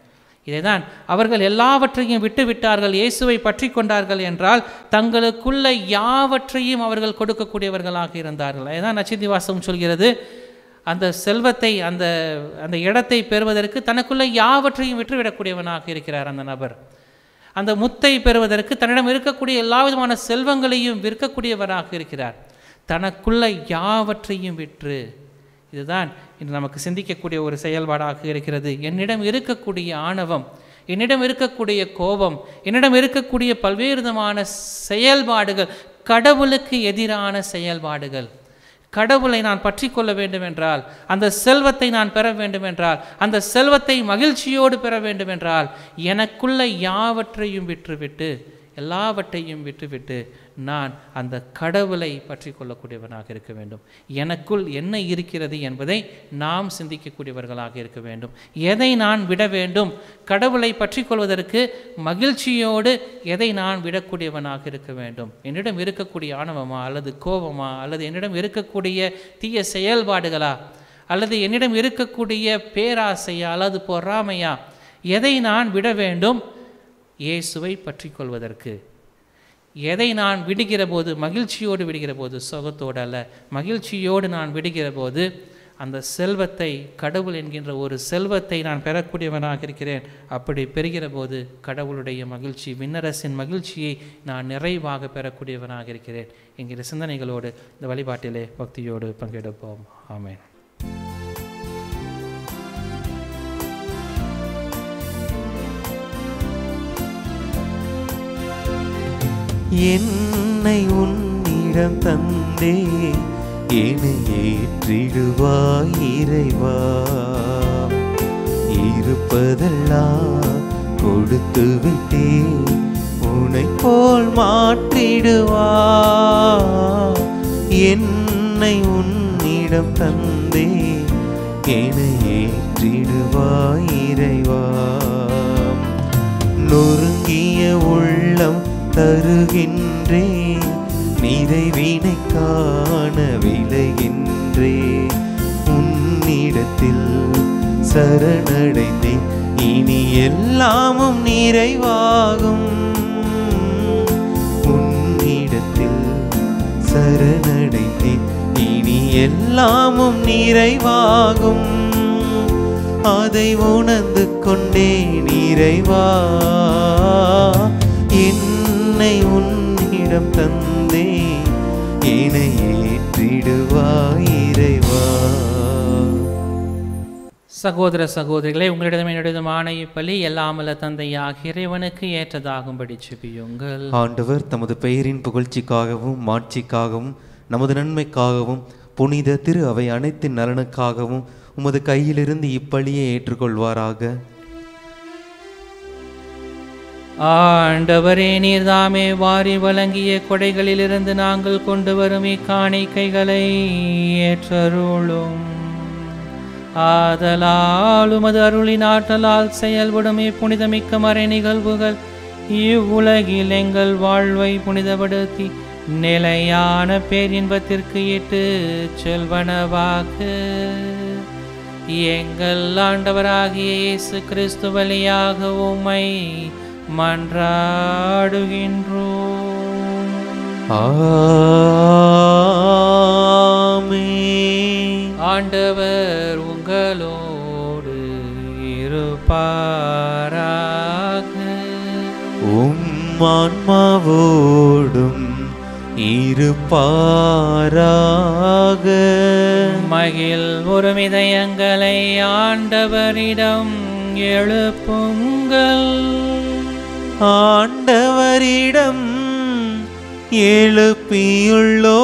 இதைதான் அவர்கள் எல்லாவற்றையும் விட்டு விட்டார்கள், இயேசுவை பற்றி கொண்டார்கள் என்றால் தங்களுக்குள்ள யாவற்றையும் அவர்கள் கொடுக்கக்கூடியவர்களாக இருந்தார்கள். அதுதான் நற்செய்தி வாசகம் சொல்கிறது, அந்த செல்வத்தை அந்த இடத்தை பெறுவதற்கு தனக்குள்ள யாவற்றையும் விட்டுவிடக்கூடியவனாக இருக்கிறார் அந்த நபர். அந்த முத்தை பெறுவதற்கு தன்னிடம் இருக்கக்கூடிய எல்லா விதமான செல்வங்களையும் விற்கக்கூடியவராக இருக்கிறார். தனக்குள்ள யாவற்றையும் விற்று. இதுதான் இன்று நமக்கு சிந்திக்கக்கூடிய ஒரு செயல்பாடாக இருக்கிறது. என்னிடம் இருக்கக்கூடிய ஆணவம், என்னிடம் இருக்கக்கூடிய கோபம், என்னிடம் இருக்கக்கூடிய பல்வேறு விதமான செயல்பாடுகள் கடவுளுக்கு எதிரான செயல்பாடுகள். கடவுளை நான் பற்றி கொள்ள வேண்டும் என்றால், அந்த செல்வத்தை நான் பெற வேண்டும் என்றால், அந்த செல்வத்தை மகிழ்ச்சியோடு பெற வேண்டும் என்றால் எனக்குள்ள யாவற்றையும் விட்டுவிட்டு, எல்லாவற்றையும் விட்டுவிட்டு நான் அந்த கடவுளை பற்றி கொள்ளக்கூடியவனாக இருக்க வேண்டும். எனக்குள் என்ன இருக்கிறது என்பதை நாம் சிந்திக்கக்கூடியவர்களாக இருக்க வேண்டும். எதை நான் விட வேண்டும்? கடவுளை பற்றி கொள்வதற்கு மகிழ்ச்சியோடு எதை நான் விடக்கூடியவனாக இருக்க வேண்டும்? என்னிடம் இருக்கக்கூடிய ஆணவமா, அல்லது கோபமா, அல்லது என்னிடம் இருக்கக்கூடிய தீய செயல்பாடுகளா, அல்லது என்னிடம் இருக்கக்கூடிய பேராசையா, அல்லது பொறாமையா, எதை நான் விட வேண்டும்? இயேசுவை பற்றி கொள்வதற்கு. எதை நான் விடுகிற போது, மகிழ்ச்சியோடு விடுகிற போது, சோகத்தோடு அல்ல, மகிழ்ச்சியோடு நான் விடுகிற போது அந்த செல்வத்தை, கடவுள் என்கின்ற ஒரு செல்வத்தை நான் பெறக்கூடியவனாக இருக்கிறேன். அப்படி பெறுகிற போது கடவுளுடைய மகிழ்ச்சி, விண்ணரசின் மகிழ்ச்சியை நான் நிறைவாக பெறக்கூடியவனாக இருக்கிறேன் என்கிற சிந்தனைகளோடு இந்த வழிபாட்டிலே பக்தியோடு பங்கெடுப்போம். ஆமென். என்னை உன்னிடம் தந்தே என்னை ஏற்றிடுவாய் இறைவா. இருப்பதெல்லாம் கொடுத்து விட்டே உன்னை போல் மாற்றிடுவா. என்னை உன்னிடம் தந்தே என்னை ஏற்றிடுவாய் இறைவா. நொறுங்கிய உள்ளம் தருகின்றே, நிறைவினை காண விளைகின்றே. உன்னிடத்தில் சரணடைந்தேன், இனி எல்லாமும் நிறைவாகும். உன்னிடத்தில் சரணடைந்தேன், இனி எல்லாமும் நிறைவாகும். அதை உணர்ந்து கொண்டேன் இறைவா. என்னை உன்னிடம் தந்தே என்னை ஏற்றிடுவாய் இறைவா. சகோதர சகோதரிகளே, உங்களிடம் என்னுடையதுமான இப்பலி எல்லாமல்ல தந்தையாகிய இறைவனுக்கு ஏற்றதாகும்படி செபியுங்கள். ஆண்டவர் தமது பெயரின் புகழ்ச்சிக்காகவும் மாட்சிக்காகவும் நமது நன்மைக்காகவும் புனித திரு அவை அனைத்தின் நலனுக்காகவும் உமது கையிலிருந்து இப்பலியை ஏற்றுக்கொள்வாராக. ஆண்டவரே, நீர்தாமே வாரி வழங்கிய கொடைகளிலிருந்து நாங்கள் கொண்டு வரும் இக்காணிக்கைகளை ஏற்றருளும். ஆதலால் உமது அருளின் ஆற்றலால் செயல்படும் இப்புனிதமிக்க மறை நிகழ்வுகள் இவ்வுலகில் எங்கள் வாழ்வை புனிதப்படுத்தி நிலையான பேரின்பத்திற்கு இட்டு செல்வனவாக எங்கள் ஆண்டவராகிய இயேசு கிறிஸ்து வழியாக உம்மை மன்றாடுகின்றோம். ஆமென். ஆண்டவர் உங்களோடு இருப்பாராக. உம் ஆன்மாவோடும் இருப்பாராக. மகிழ் ஒருமிதயங்களை ஆண்டவரிடம் எழுப்புங்கள். ஆண்டவரிடம் எழுப்பியுள்ளோம்.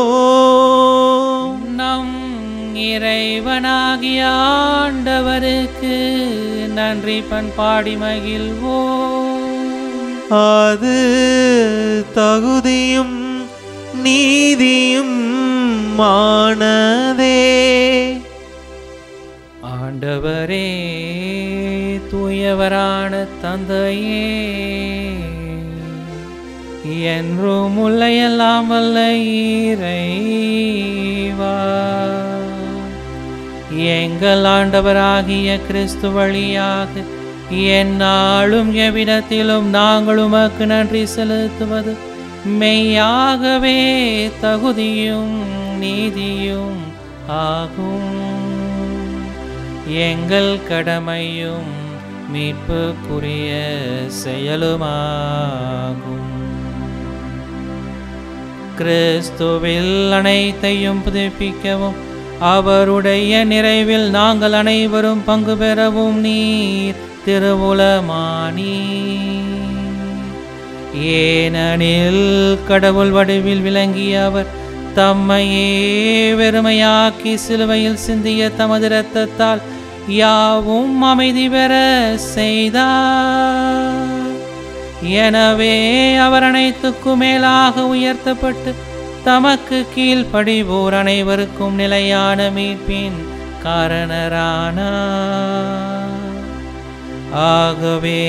நம் இறைவனாகிய ஆண்டவருக்கு நன்றி பண்பாடி மகிழ்வோம். அது தகுதியும் நீதியும் மானதே. ஆண்டவரே, தூயவரான தந்தையே, என்றும் முல்லையெல்லாம் வல்ல இறைவா, எங்கள் ஆண்டவராகிய கிறிஸ்து வழியாக எந்நாளும் எவ்விடத்திலும் நாங்கள் உமக்கு நன்றி செலுத்துவது மெய்யாகவே தகுதியும் நீதியும் ஆகும். எங்கள் கடமையும் மீட்புக்குரிய செயலுமாகும். கிறிஸ்துவில் அனைத்தையும் புதுப்பிக்கவும் அவருடைய நிறைவில் நாங்கள் அனைவரும் பங்கு பெறவும் நீர் திருவுலமானி. ஏனெனில் கடவுள் வடிவில் விளங்கிய அவர் தம்மையே வெறுமையாக்கி சிலுவையில் சிந்திய தமது இரத்தத்தால் யாவும் அமைதி பெற செய்தார். எனவே அவர் அனைத்துக்கும் மேலாக உயர்த்தப்பட்டு தமக்கு கீழ்ப்படிவோர் அனைவருக்கும் நிலையான மீட்பின் காரணரானார். ஆகவே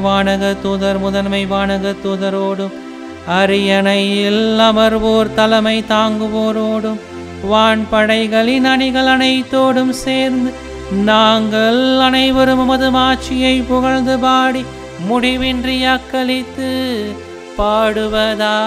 வானக தூதர் முதன்மை வானக தூதரோடும் அரியணையில் அமர்வோர் தலைமை தாங்குவோரோடும் வான்படைகளின் அணிகள் அனைத்தோடும் சேர்ந்து நாங்கள் அனைவரும் உமது மாட்சியை புகழ்ந்து பாடி முடிவின்றி அக்களித்து பாடுவதாவது.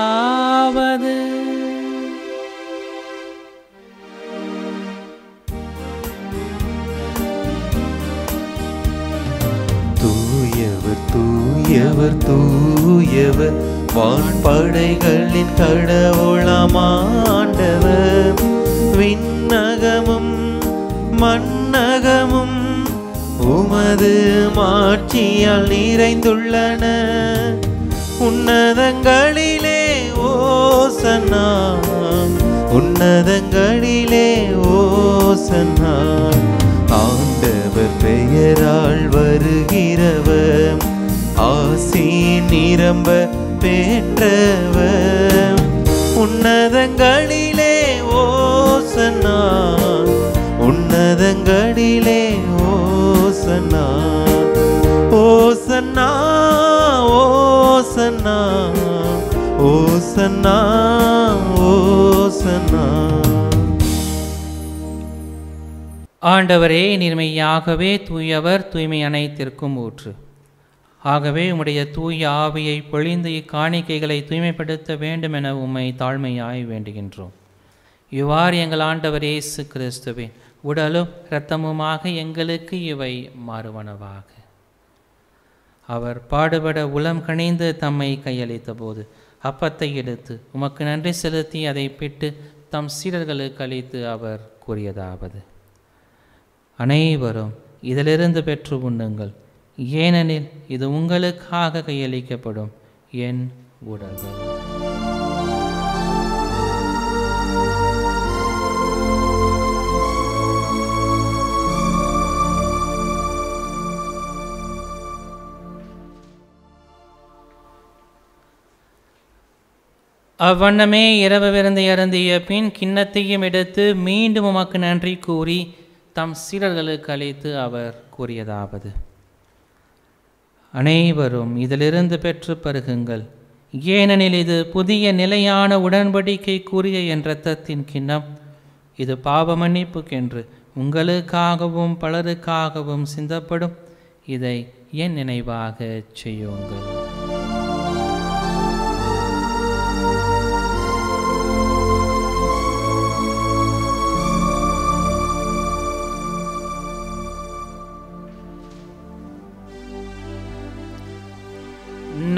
தூயவர் தூயவர் தூயவர் வான்படைகளின் கடவுளாம் ஆண்டவர். விண்ணகமும் மண்ணகமும் உமது மாட்சியால் நிறைந்துள்ளன. உன்னதங்களிலே ஓசன்னா, உன்னதங்களிலே ஓசன்னா. ஆண்டவர் பெயரால் வருகிறவர் ஆசி நிரம்ப பெற்றவர். உன்னதங்களிலே ஓசன்னா, உன்னதங்களிலே ஓசன்னா. ஓசன்னா ஓசன்னா ஓசன்னா ஓசன்னா. ஆண்டவரே, நீர்மையாகவே தூயவர், தூய்மை அனைத்திற்கும் ஊற்று. ஆகவே உம்முடைய தூய ஆவியை பொழிந்து இக்காணிக்கைகளை தூய்மைப்படுத்த வேண்டும் என உம்மை தாழ்மையாய் வேண்டுகின்றோம். இவ்வாறு எங்கள் ஆண்டவர் இயேசு கிறிஸ்துவின் உடலும் இரத்தமுமாக எங்களுக்கு இவை மாறுவனவாக. அவர் பாடுபட உளம் கனிந்து தம்மை கையளித்த போது அப்பத்தை எடுத்து உமக்கு நன்றி செலுத்தி அதை பிட்டு தம் சீடர்களுக்கு அளித்து அவர் கூறியதாவது: அனைவரும் இதிலிருந்து பெற்று உண்ணுங்கள், ஏனெனில் இது உங்களுக்காக கையளிக்கப்படும் என் உடல்கள். அவ்வண்ணமே இரவு விருந்தை அருந்திய பின் கிண்ணத்தையும் எடுத்து மீண்டும் உமக்கு நன்றி கூறி தம் சீடர்களுக்கு அளித்து அவர் கூறியதாவது: அனைவரும் இதிலிருந்து பெற்று பருகுங்கள், ஏனெனில் இது புதிய நிலையான உடன்படிக்கைக்குரிய என் இரத்தத்தின் கிண்ணம். இது பாவ மன்னிப்புக்கென்று உங்களுக்காகவும் பலருக்காகவும் சிந்தப்படும். இதை என் நினைவாக செய்யுங்கள்.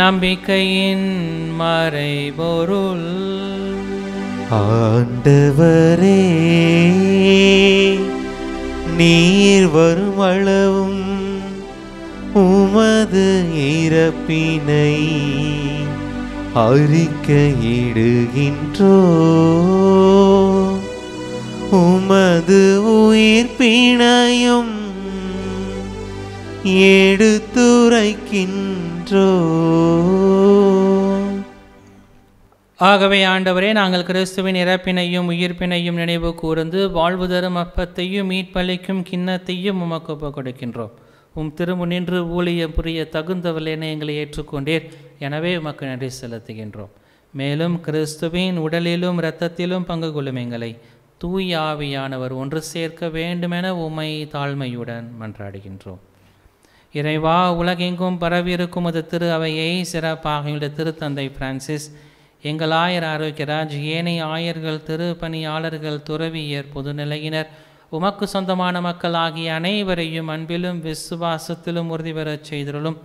நம்பிக்கையின் மறைபொருள். ஆண்டவரே, நீர் வரும் அளவும் உமது இறப்பினை அறிக்கையிடுகின்றோ, உமது உயிர்ப்பினையும் எடுத்துரைக்கின்றோ. ஆகவே ஆண்டவரே, நாங்கள் கிறிஸ்துவின் இறப்பினையும் உயிர்ப்பினையும் நினைவு கூர்ந்து வாழ்வு தரும் அப்பத்தையும் மீட்பளிக்கும் கிண்ணத்தையும் உமக்கு ஒப்புக் கொடுக்கின்றோம். உம் திரும்ப நின்று ஊழியம் புரிய தகுந்தவள் என எங்களை ஏற்றுக்கொண்டீர். எனவே உமக்கு நன்றி செலுத்துகின்றோம். மேலும் கிறிஸ்துவின் உடலிலும் இரத்தத்திலும் பங்கு கொள்ளும் எங்களை தூய ஆவியானவர் ஒன்று சேர்க்க வேண்டுமென உம்மை தாழ்மையுடன் மன்றாடுகின்றோம். இறைவா, உலகெங்கும் பரவியிருக்கும் அது திரு அவையை சிறப்பாக எங்களுடைய திருத்தந்தை பிரான்சிஸ், எங்கள் ஆயர் ஆரோக்கியராஜ், ஏனைய ஆயர்கள், திருப்பணியாளர்கள், துறவியர், பொதுநிலையினர், உமக்கு சொந்தமான மக்கள் ஆகிய அனைவரையும் அன்பிலும் விசுவாசத்திலும் உறுதி பெறச் செய்திருளும்.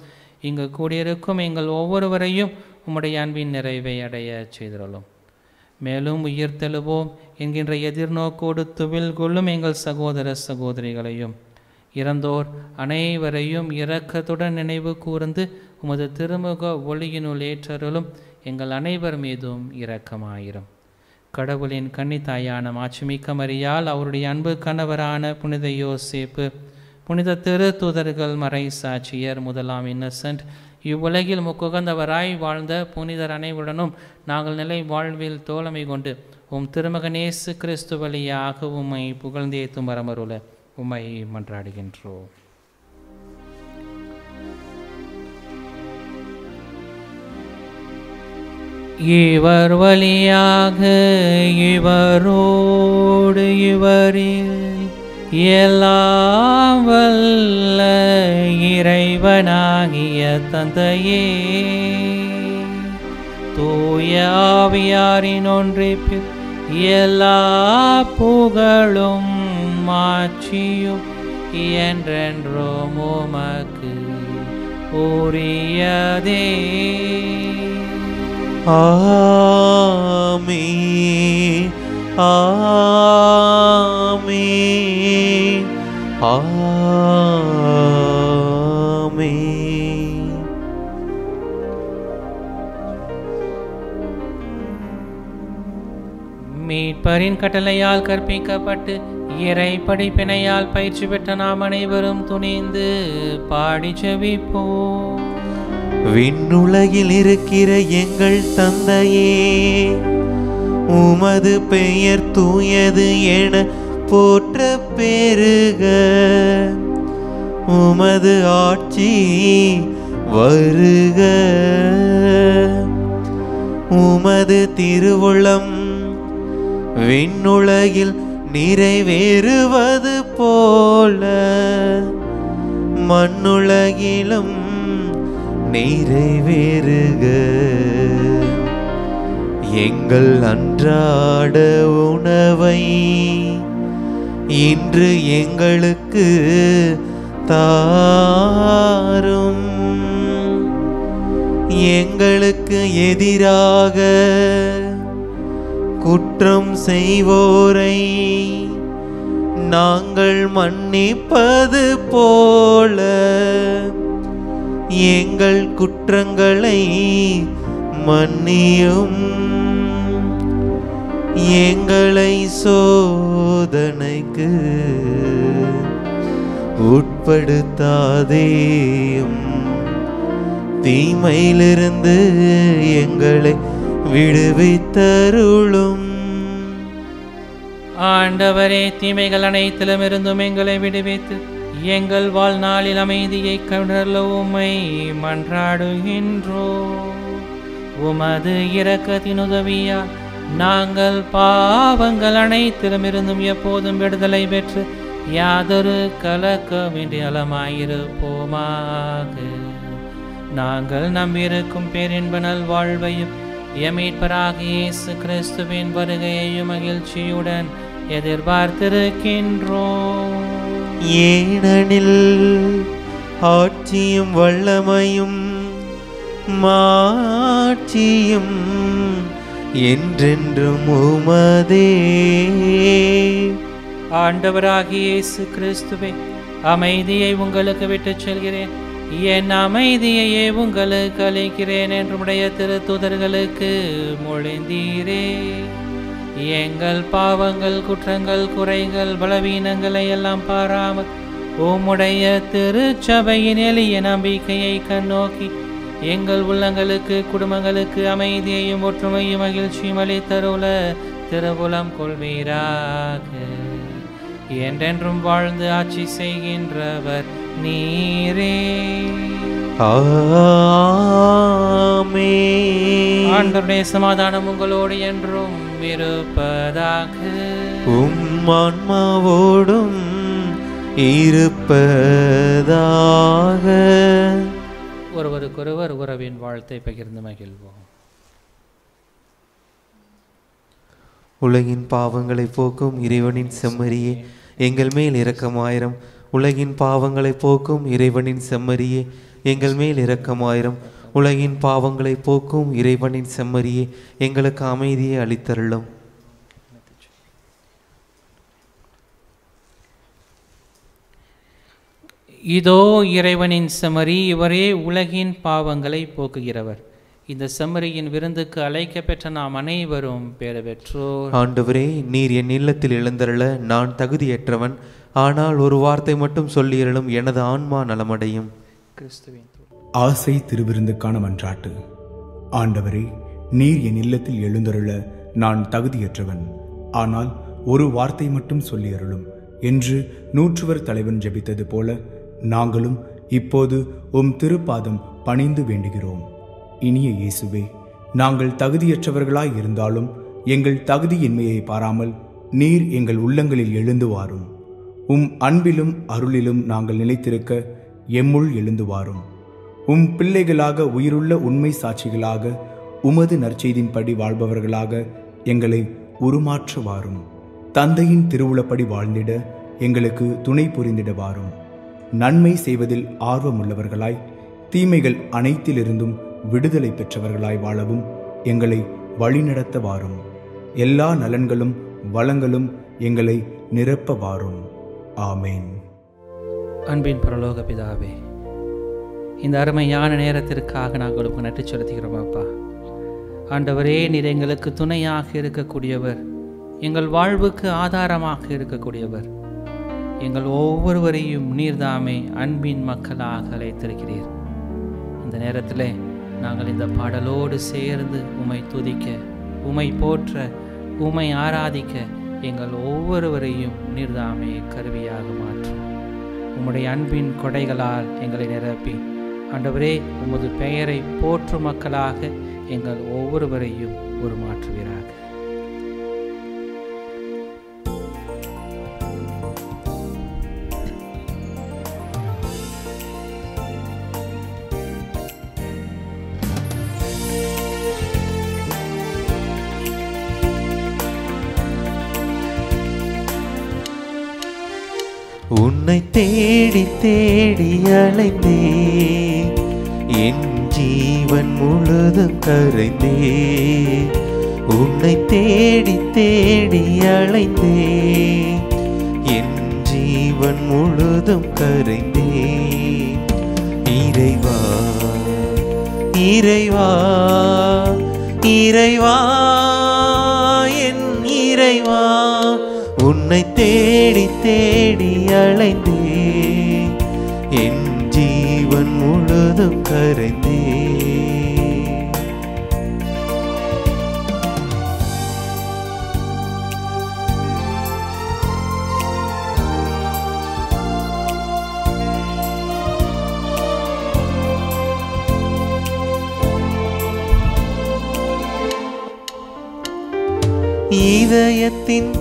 இங்கு கூடியிருக்கும் எங்கள் ஒவ்வொருவரையும் உம்முடைய அன்பின் நிறைவை அடைய செய்திருளும். மேலும் உயிர் தெழுவோம் என்கின்ற எதிர்நோக்கோடு துவில் கொள்ளும் எங்கள் சகோதர சகோதரிகளையும் இறந்தோர் அனைவரையும் இரக்கத்துடன் நினைவு கூர்ந்து உமது திருமுக ஒளியினுள் ஏற்றருளும். எங்கள் அனைவர் மீதும் இரக்கமாயிரும். கடவுளின் கன்னித்தாயான மாட்சிமிக்க மரியாள், அவருடைய அன்பு கணவரான புனித யோசேப்பு, புனித திரு தூதர்கள், மறை சாட்சியர், முதலாம் இன்னசென்ட், இவ்வுலகில் முக்குகந்தவராய் வாழ்ந்த புனிதர் அனைவருடனும் நாங்கள் நிலை வாழ்வில் தோழமை கொண்டு உம் திருமகன் இயேசு கிறிஸ்து வழியாக உம்மை புகழ்ந்தேத்தும் வரமருள உம்மை மன்றாடுகின்றோம். இவர் வழியாக இவரோடு இவரில் எல்லாம் வல்ல இறைவனாகிய தந்தையே, தூய ஆவியாரின் ஒன்றிப்பில் எல்லா புகழும் மாட்சியும் என்றென்றும் உமக்கு உரியதே. ஆமென், ஆமென், ஆமென். மீட்பரின் கட்டளையால் கற்பிக்கப்பட்டு இறை படிப்பினையால் பயிற்சி பெற்ற நாம் அனைவரும் துணிந்து பாடி ஜெபிப்போம். விண்ணுலகில் இருக்கிற எங்கள் தந்தையே, உமது பெயர் தூயது என போற்ற பெருக. உமது ஆட்சி வருக. உமது திருவுளம் விண்ணுலகில் நிறைவேறுவது போல மண்ணுலகிலும் நிறைவேறுக. எங்கள் அன்றாட உணவை இன்று எங்களுக்கு தாரும். எங்களுக்கு எதிராக குற்றம் செய்வோரை நாங்கள் மன்னிப்பது போல எங்கள் குற்றங்களை மன்னியும். எங்களை சோதனைக்கு உட்படுத்தாதேயும், தீமையிலிருந்து எங்களை விடுவித்தருளும். ஆண்டவரே, தீமைகள் அனைத்திலும் இருந்தும் எங்களை விடுவித்து எங்கள் வாழ்நாளில் அமைதியை கருள உம்மை மன்றாடுகின்றோம். உமது இரக்கத்தின் உதவியால் நாங்கள் பாவங்கள் அனைத்திலும் இருந்தும் எப்போதும் விடுதலை பெற்று யாதொரு கலக்கமின்றி நலமாயிருப்போமாக. நாங்கள் நம்பியிருக்கும் பேரின்ப நல்வாழ்வையும் மீட்பராகிய இயேசு கிறிஸ்துவின் வருகையையும் மகிழ்ச்சியுடன் எதிர்பார்த்திருக்கின்றோம். ஏனெனில் ஆட்சியும் வல்லமையும் மாட்சியும் என்றென்றும் உமதே. ஆண்டவராகிய இயேசு கிறிஸ்துவே, அமைதியை உங்களுக்கு விட்டுச் செல்கிறேன், என் அமைதியையே உங்களுக்கு அளிக்கிறேன் என்று உடைய திருத்தூதர்களுக்கு மொழிந்தீரே. எங்கள் பாவங்கள், குற்றங்கள், குறைகள், பலவீனங்களை எல்லாம் பாராமல் உம்முடைய திருச்சபையின் எளிய நம்பிக்கையை கண்ணோக்கி எங்கள் உள்ளங்களுக்கு, குடும்பங்களுக்கு அமைதியையும் ஒற்றுமையும் மகிழ்ச்சியும் அளித்தருள திருவுளம் கொள்வீராக. என்றென்றும் வாழ்ந்து ஆட்சி செய்கின்றவர் நீரே. ஆமென். ஆண்டவருடைய சமாதானம் உங்களோடு என்றும் இருப்பதாக. உம் ஆன்மாவோடும் இருப்பதாக. ஒருவருக்கொருவர் உறவின் வாழ்த்தை பகிர்ந்து மகிழ்வோம். உலகின் பாவங்களை போக்கும் இறைவனின் செம்மறியே, எங்கள் மேல் இரக்கமாயிரம். உலகின் பாவங்களை போக்கும் இறைவனின் செம்மறியே, எங்கள் மேல் இரக்கமாயிரம். உலகின் பாவங்களை போக்கும் இறைவனின் செம்மறியே, எங்களுக்கு அமைதியை அளித்தருளும். இதோ இறைவனின் செம்மறி, இவரே உலகின் பாவங்களை போக்குகிறவர். இந்த செம்மறியின் விருந்துக்கு அழைக்க பெற்ற நாம் அனைவரும் பேறு பெற்றோர். ஆண்டவரே, நீர் என் இல்லத்தில் எழுந்தருள நான் தகுதியற்றவன். ஆனால் ஒரு வார்த்தை மட்டும் சொல்லியருளும், எனது ஆன்மா நலமடையும். கிறிஸ்துவின் ஆசை திருவிருந்துக்கான மன்றாட்டு. ஆண்டவரே, நீர் என் இல்லத்தில் எழுந்தருள நான் தகுதியற்றவன். ஆனால் ஒரு வார்த்தை மட்டும் சொல்லியருளும் என்று நூற்றுவர் தலைவன் ஜெபித்தது போல நாங்களும் இப்போது உம் திருப்பாதம் பணிந்து வேண்டுகிறோம். இனிய இயேசுவே, நாங்கள் தகுதியற்றவர்களாய் இருந்தாலும் எங்கள் தகுதியின்மையை பாராமல் நீர் எங்கள் உள்ளங்களில் எழுந்து வாரும். உம் அன்பிலும் அருளிலும் நாங்கள் நிலைத்திருக்க எம்முள் எழுந்து வாரும். உம் பிள்ளைகளாக, உயிருள்ள உண்மை சாட்சிகளாக, உமது நற்செய்தின்படி வாழ்பவர்களாக எங்களை உருமாற்ற வாரும். தந்தையின் திருவுளப்படி வாழ்ந்திட எங்களுக்கு துணை புரிந்திட வாரும். நன்மை செய்வதில் ஆர்வமுள்ளவர்களாய் தீமைகள் அனைத்திலிருந்தும் விடுதலை பெற்றவர்களாய் வாழவும் எங்களை வழிநடத்த வாரும். எல்லா நலன்களும் வளங்களும் எங்களை நிரப்ப வாரும். ஆமேன். அன்பின் பரலோக பிதாவே, இந்த அருமையான நேரத்திற்காக நாங்கள் உங்களுக்கு நன்றி செலுத்துகிறோம் அப்பா. ஆண்டவரே, நீர் எங்களுக்கு துணையாக இருக்கக்கூடியவர், எங்கள் வாழ்வுக்கு ஆதாரமாக இருக்கக்கூடியவர். எங்கள் ஒவ்வொருவரையும் நீர்தாமே அன்பின் மக்களாக அழைத்திருக்கிறீர். இந்த நேரத்தில் நாங்கள் இந்த பாடலோடு சேர்ந்து உம்மை துதிக்க, உம்மை போற்ற, உம்மை ஆராதிக்க எங்கள் ஒவ்வொருவரையும் நீர்தாமே கருவியாக மாற்றும். உம்முடைய அன்பின் கொடைகளால் எங்களை நிரப்பி ஆண்டவரே, உமது பெயரை போற்றும் மக்களாக எங்கள் ஒவ்வொருவரையும் உருமாற்றுவீராக. உன்னை தேடி தேடி அலைந்தே, என் ஜீவன் முழுதும் கரைந்தே. உன்னை தேடி தேடி அலைந்தே, என் ஜீவன் முழுதும் கரைந்தே. இறைவா இறைவா இறைவா என் இறைவா, உன்னை தேடி தேடி அலைந்தே, என் ஜீவன் முழுதும் கரைந்தே. இதயத்தின்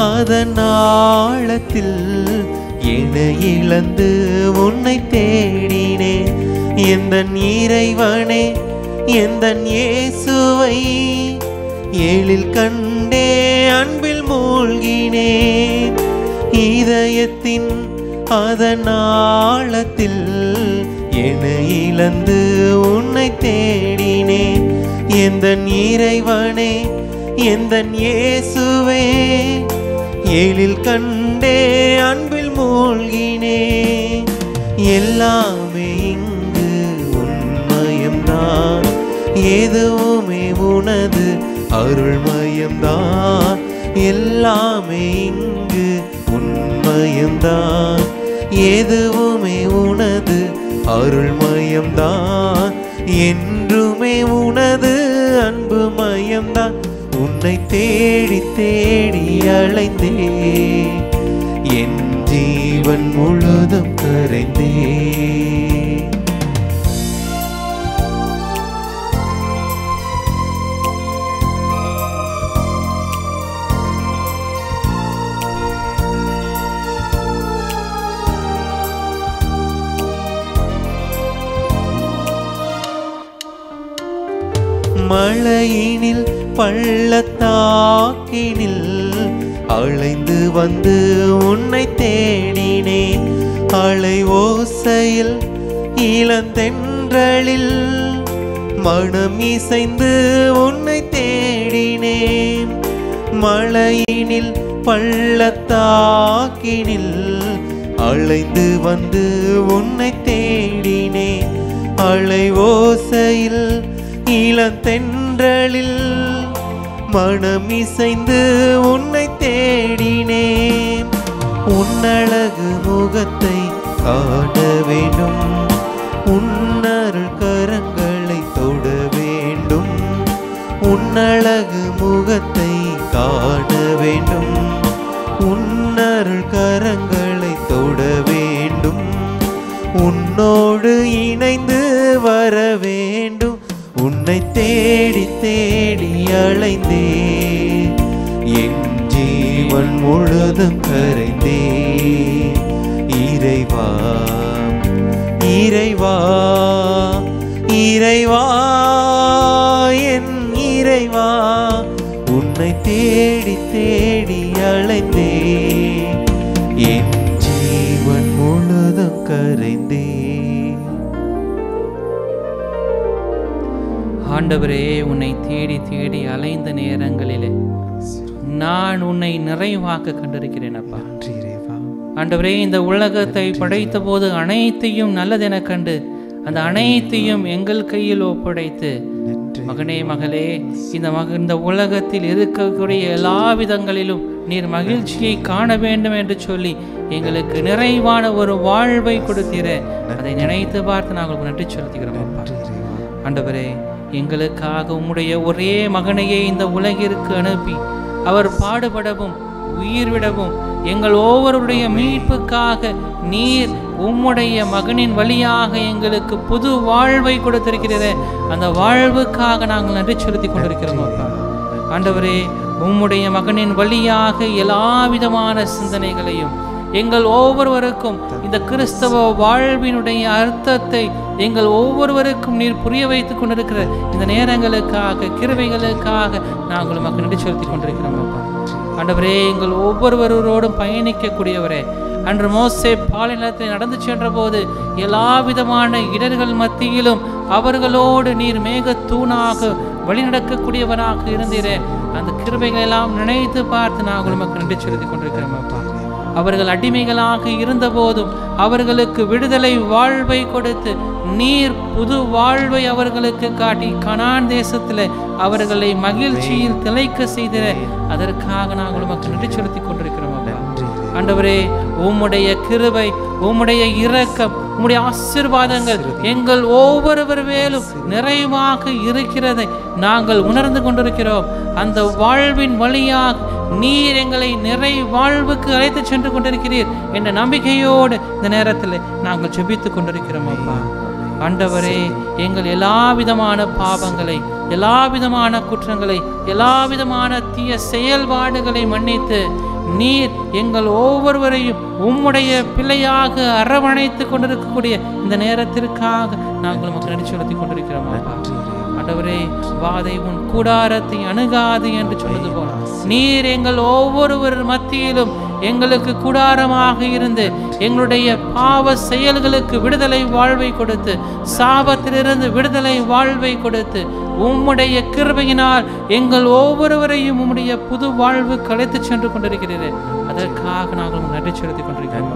அதன் ஆழத்தில் என்னை இழந்து உன்னை தேடினேன். எந்தன் இறைவனே, எந்தன் இயேசுவை எழில் கண்டே அன்பில் மூழ்கினேன். இதயத்தின் அதன் ஆழத்தில் என்னை இழந்து உன்னை தேடினேன். எந்தன் இறைவனே, எந்தன் இயேசுவே எழில் கண்டே அன்பில் மூழ்கினே. எல்லாமே இங்கு உன்மயம்தான், எதுவுமே உனது அருள்மயம்தான். எல்லாமே இங்கு உன்மயம்தான், எதுவுமே உனது அருள்மயம்தான். என்றுமே உனது அன்பு மயம்தான். உன்னை தேடி தேடி அலைந்தே, என் ஜீவன் முழுதும் கரைந்தே. மழையினில் பள்ளத்தாக்கினில் அலைந்து வந்து உன்னை தேடினேன். அலை ஓசையில் இளந்தென்றலில் மனம் இசைந்து உன்னை தேடினேன். மழையினில் பள்ளத்தாக்கினில் அலைந்து வந்து உன்னை தேடினேன். அலை ஓசையில் இளந்தென்றலில் மனம் இசைந்து உன்னை தேடினேன். உன்னழகு முகத்தை காண வேண்டும், உன்னருள் கரங்களை தொட வேண்டும். உன்னழகு முகத்தை காண வேண்டும், உன்னருள் கரங்களை தொட வேண்டும். உன்னோடு இணைந்து வர வேண்டும். உன்னை தேடி தேடி அலைந்தே, என் ஜீவன் முழுதும் கரைந்தே. இறைவா இறைவா இறைவா என் இறைவா, உன்னை தேடி தேடி அலைந்தே, என் ஜீவன் முழுதும் கரைந்தே. ஆண்டவரே, உன்னை தேடி தேடி அலைந்த நேரங்களிலே நான் உன்னை நிறைவாக கண்டிருக்கிறேன் அப்பா. ஆண்டவரே, இந்த உலகத்தை படைத்த போது அனைத்தையும் நல்லதென கண்டு அந்த அனைத்தையும் எங்கள் கையில் ஒப்படைத்து, மகனே மகளே, இந்த உலகத்தில் இருக்கக்கூடிய எல்லா விதங்களிலும் நீர் மகிழ்ச்சியை காண வேண்டும் என்று சொல்லி எங்களுக்கு நிறைவான ஒரு வாழ்வை கொடுத்தீர. அதை நினைத்து பார்த்து நாங்கள் நன்றி செலுத்துகிறோம் அப்பா. ஆண்டவரே, எங்களுக்காக உம்முடைய ஒரே மகனையே இந்த உலகிற்கு அனுப்பி அவர் பாடுபடவும் உயிர் விடவும் எங்கள் ஒவ்வொருடைய மீட்புக்காக நீர் உம்முடைய மகனின் வழியாக எங்களுக்கு புது வாழ்வை கொடுத்திருக்கிறதே, அந்த வாழ்வுக்காக நாங்கள் நன்றி செலுத்தி கொண்டிருக்கிறோம் அப்பா. ஆண்டவரே, உம்முடைய மகனின் வழியாக எல்லா விதமான சிந்தனைகளையும் எங்கள் ஒவ்வொருவருக்கும் இந்த கிறிஸ்தவ வாழ்வினுடைய அர்த்தத்தை எங்கள் ஒவ்வொருவருக்கும் நீர் புரிய வைத்துக் கொண்டிருக்கிற இந்த நேரங்களுக்காக கிருபைகளுக்காக நாங்கள் உமக்கு நன்றி செலுத்தி கொண்டிருக்கிறோம் அப்பா. ஆண்டவரே, எங்கள் ஒவ்வொருவரோடும் பயணிக்கக்கூடியவரே, அன்று மோசே பாலைநிலத்தில் நடந்து சென்ற போது எல்லா விதமான இடர்கள் மத்தியிலும் அவர்களோடு நீர் மேகத்தூணாக வழிநடக்கக்கூடியவராக இருந்தீரே, அந்த கிருபைகள் எல்லாம் நினைத்து பார்த்து நாங்கள் உமக்கு நன்றி செலுத்தி கொண்டிருக்கிறோம் அப்பா. அவர்கள் அடிமைகளாக இருந்த போதும் அவர்களுக்கு விடுதலை வாழ்வை கொடுத்து நீர் புது வாழ்வை அவர்களுக்கு காட்டி கனான் தேசத்தில் அவர்களை மகிழ்ச்சியில் திளைக்க செய்திட, அதற்காக நாங்கள் உமக்கு நன்றி செலுத்தி கொண்டிருக்கிறோம். ஆண்டவரே, உம்முடைய கிருபை, உம்முடைய இரக்கம், உம்முடைய ஆசீர்வாதங்கள் எங்கள் ஒவ்வொருவர் மேலும் நிறைவாக இருக்கிறதை நாங்கள் உணர்ந்து கொண்டிருக்கிறோம். அந்த வாழ்வின் வழியாக நீர் எங்களை நிறை வாழ்வுக்கு அழைத்து சென்று கொண்டிருக்கிறீர் என்ற நம்பிக்கையோடு இந்த நேரத்தில் நாங்கள் ஜெபித்துக் கொண்டிருக்கிறோம் அப்பா. ஆண்டவரே, எங்கள் எல்லா விதமான பாவங்களை, எல்லா விதமான குற்றங்களை, எல்லா விதமான தீய செயல்பாடுகளை மன்னித்து நீர் எங்கள் ஒவ்வொருவரையும் உம்முடைய பிள்ளையாக அரவணைத்து கொண்டிருக்கக்கூடிய இந்த நேரத்திற்காக நாங்கள் உமக்கு நன்றி செலுத்தி கொண்டிருக்கிறோம் அப்பா. ஆண்டவரே, வாதை உன் கூடாரத்தை அணுகாது என்று சொல்வது போல நீர் எங்கள் ஒவ்வொருவர் மத்தியிலும் எங்களுக்கு கூடாரமாக இருந்து எங்களுடைய பாவ செயல்களுக்கு விடுதலை வாழ்வை கொடுத்து, சாபத்திலிருந்து விடுதலை வாழ்வை கொடுத்து, உம்முடைய கிருபையினால் எங்கள் ஒவ்வொருவரையும் உம்முடைய புது வாழ்வுக்கு அழைத்து சென்று கொண்டிருக்கிறீர்கள். அதற்காக நாங்கள் நன்றி செலுத்திக் கொண்டிருக்கிறோம்.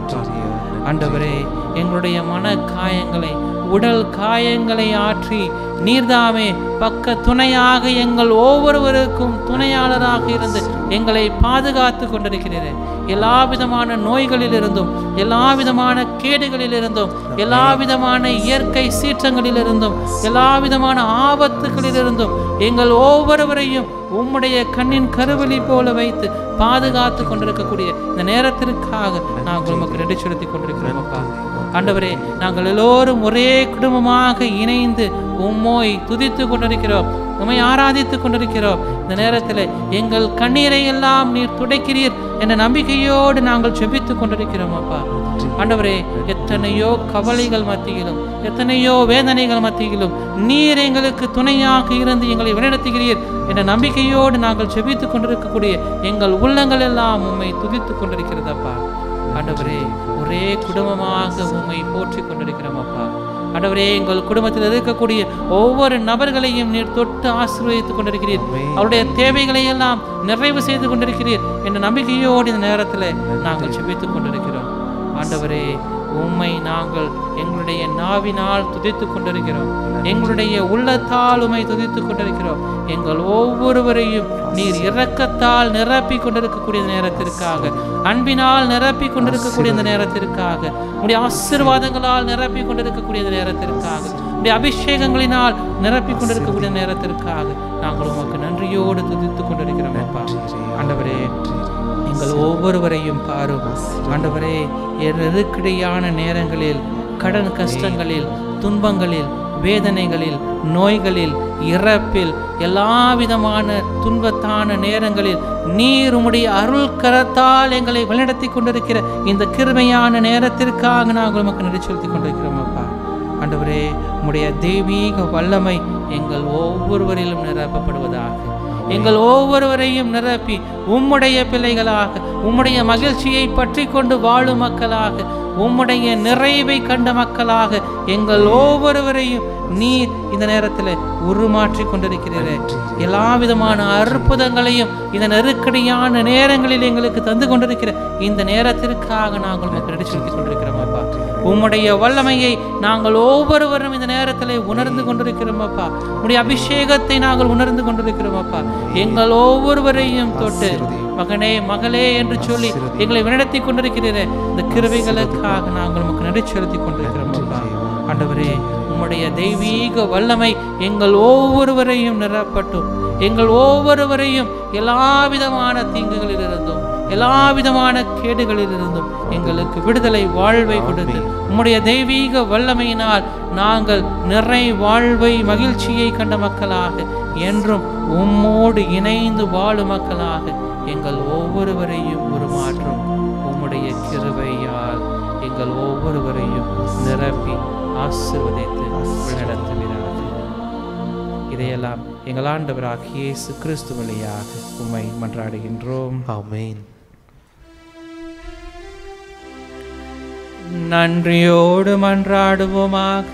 ஆண்டவரே, எங்களுடைய மன காயங்களை, உடல் காயங்களை ஆற்றி நீர்தாமே பக்க துணையாக எங்கள் ஒவ்வொருவருக்கும் துணையாளராக இருந்து எங்களை பாதுகாத்து கொண்டிருக்கிறீர்கள். எல்லா விதமான நோய்களிலிருந்தும், எல்லா விதமான கேடுகளிலிருந்தும், எல்லா விதமான இயற்கை சீற்றங்களிலிருந்தும், எல்லா விதமான ஆபத்துகளிலிருந்தும் எங்கள் ஒவ்வொருவரையும் உம்முடைய கண்ணின் கருவெளி போல வைத்து பாதுகாத்து கொண்டிருக்கக்கூடிய இந்த நேரத்திற்காக நாங்கள் உமக்கு நன்றி செலுத்தி கொண்டிருக்கிறோம் அப்பா. ஆண்டவரே, நாங்கள் எல்லோரும் ஒரே குடும்பமாக இணைந்து உம்மை துதித்து கொண்டிருக்கிறோம், உம்மை ஆராதித்து கொண்டிருக்கிறோம். இந்த நேரத்தில் எங்கள் கண்ணீரை எல்லாம் நீர் துடைக்கிறீர் என்ற நம்பிக்கையோடு நாங்கள் ஜெபித்து கொண்டிருக்கிறோம் அப்பா. ஆண்டவரே, எத்தனையோ கவலைகள் மத்தியிலும், எத்தனையோ வேதனைகள் மத்தியிலும் நீர் எங்களுக்கு துணையாக இருந்து எங்களை வழிநடத்துகிறீர் என்ற நம்பிக்கையோடு நாங்கள் ஜெபித்து கொண்டிருக்கக்கூடிய எங்கள் உள்ளங்கள் எல்லாம் உம்மை துதித்து கொண்டிருக்கிறது அப்பா. ஆண்டவரே, ஒரே குடும்பமாக உம்மை போற்றி கொண்டிருக்கிறோம் அப்பா. ஆண்டவரே, எங்கள் குடும்பத்தில் இருக்கக்கூடிய ஒவ்வொரு நபர்களையும் நீர் தொட்டு ஆசீர்வதித்துக் கொண்டிருக்கிறீர், அவருடைய தேவைகளை எல்லாம் நிறைவு செய்து கொண்டிருக்கிறீர் என்ற நம்பிக்கையோடு இந்த நேரத்தில் நாங்கள் ஜெபித்துக் கொண்டிருக்கிறோம். ஆண்டவரே, உம்மை நாங்கள் எங்களுடைய நாவினால் துதித்துக் கொண்டிருக்கிறோம், எங்களுடைய உள்ளத்தால் உம்மை துதித்துக் கொண்டிருக்கிறோம். எங்கள் ஒவ்வொருவரையும் நீர் இரக்கத்தால் நிரப்பி கொண்டிருக்கக்கூடிய நேரத்திற்காக, அன்பினால் நிரப்பி கொண்டிருக்கக்கூடிய இந்த நேரத்திற்காக, உடைய ஆசீர்வாதங்களால் நிரப்பி கொண்டிருக்கக்கூடிய நேரத்திற்காக, உடைய அபிஷேகங்களினால் நிரப்பி கொண்டிருக்கக்கூடிய நேரத்திற்காக நாங்கள் உமக்கு நன்றியோடு துதித்துக் கொண்டிருக்கிறோம் அப்பா. ஆண்டவரே, எங்கள் ஒவ்வொருவரையும் பாரும் ஆண்டவரே. நெருக்கடியான நேரங்களில், கடன் கஷ்டங்களில், துன்பங்களில், வேதனைகளில், நோய்களில், இறப்பில், எல்லா விதமான துன்பத்தான நேரங்களில் நீர் உம்முடைய அருள் கரத்தால் எங்களை வழிநடத்தி கொண்டிருக்கிற இந்த கிருபையான நேரத்திற்காக நாங்கள் உமக்கு நன்றி செலுத்திக் கொண்டிருக்கிறோம் அப்பா. ஆண்டவரே, உம்முடைய தெய்வீக வல்லமை எங்கள் ஒவ்வொருவரிலும் நிரப்பப்படுவதாக. எங்கள் ஒவ்வொருவரையும் நிரப்பி உம்முடைய பிள்ளைகளாக உம்முடைய மகிழ்ச்சியை பற்றி கொண்டு வாழும் மக்களாக உம்முடைய நிறைவை கண்ட மக்களாக எங்கள் ஒவ்வொருவரையும் நீர் இந்த நேரத்தில் உருமாற்றி கொண்டிருக்கிறீரே. எல்லா விதமான அற்புதங்களையும் இந்த நெருக்கடியான நேரங்களில் எங்களுக்கு தந்து கொண்டிருக்கிற இந்த நேரத்திற்காக நாங்கள் நன்றி செலுத்திக் கொண்டிருக்கிறோம் அப்பா. உம்முடைய வல்லமையை நாங்கள் ஒவ்வொருவரும் இந்த நேரத்தில் உணர்ந்து கொண்டிருக்கிறோம் அப்பா. உம்முடைய அபிஷேகத்தை நாங்கள் உணர்ந்து கொண்டிருக்கிறோம் அப்பா. எங்கள் ஒவ்வொருவரையும் தொட்டு மகனே மகளே என்று சொல்லி எங்களை வழிநடத்தி கொண்டிருக்கிறீரே. இந்த கிருபைகளுக்காக நாங்கள் உமக்கு நன்றி செலுத்திக் கொண்டிருக்கிறோம் அப்பா. ஆண்டவரே, உம்முடைய தெய்வீக வல்லமை எங்கள் ஒவ்வொருவரையும் நிரப்பட்டும். எங்கள் ஒவ்வொருவரையும் எல்லா விதமான தீங்குகளில் இருந்தும் எல்லா விதமான கேடுகளில் இருந்தும் எங்களுக்கு விடுதலை வாழ்வை கொடுத்து உம்முடைய தெய்வீக வல்லமையினால் நாங்கள் நிறை வாழ்வை மகிழ்ச்சியை கண்ட மக்களாக என்றும் உம்மோடு இணைந்து வாழும் மக்களாக எங்கள் ஒவ்வொருவரையும் உருமாற்றும் உம்முடைய கிருபையால் எங்கள் ஒவ்வொருவரையும் நிரப்பி ஆசீர்வதித்து நடத்துவீராக. இதையெல்லாம் எங்கள் ஆண்டவராகிய இயேசு கிறிஸ்து வழியாக உம்மை மன்றாடுகின்றோம். ஆமென். நன்றியோடு மன்றாடுவோமாக.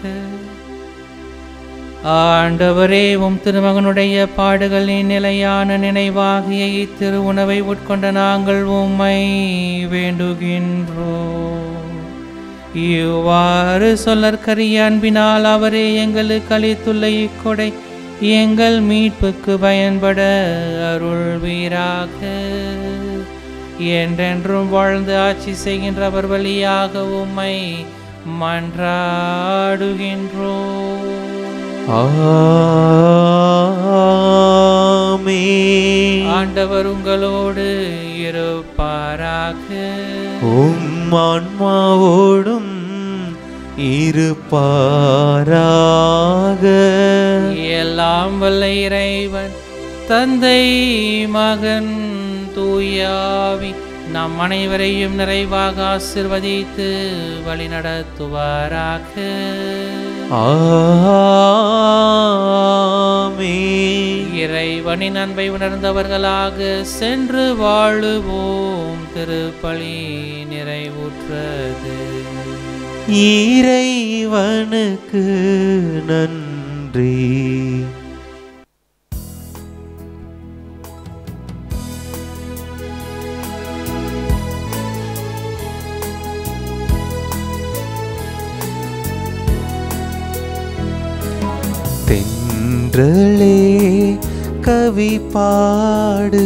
ஆண்டவரே, உம் திருமகனுடைய பாடுகளின் நிலையான நினைவாகிய இத்திரு உணவை உட்கொண்ட நாங்கள் உம்மை வேண்டுகின்றோம். இவ்வாறு சொல்லற்கரிய அன்பினால் அவரே எங்களுக்கு அளித்துள்ள இக்கொடை எங்கள் மீட்புக்கு பயன்பட அருள்வீராக. என்றென்றும் வாழ்ந்து ஆட்சி செய்கின்றவர் வழியாக உம்மை மன்றாடுகின்றோம். ஆமென். ஆண்டவர் உங்களோடு இருப்பாராக. உம் ஆன்மாவோடும் இருப்பாராக. எல்லாம் வல்ல இறைவன் தந்தை மகன் தூயாவி நம் அனைவரையும் நிறைவாக ஆசீர்வதித்து வழிநடத்துவாராக. ஆமென். இறைவனின் அன்பை உணர்ந்தவர்களாக சென்று வாழுவோம். திருப்பலி நிறைவுற்றது. இறைவனுக்கு நன்றி. தென்றலே கவி பாடு,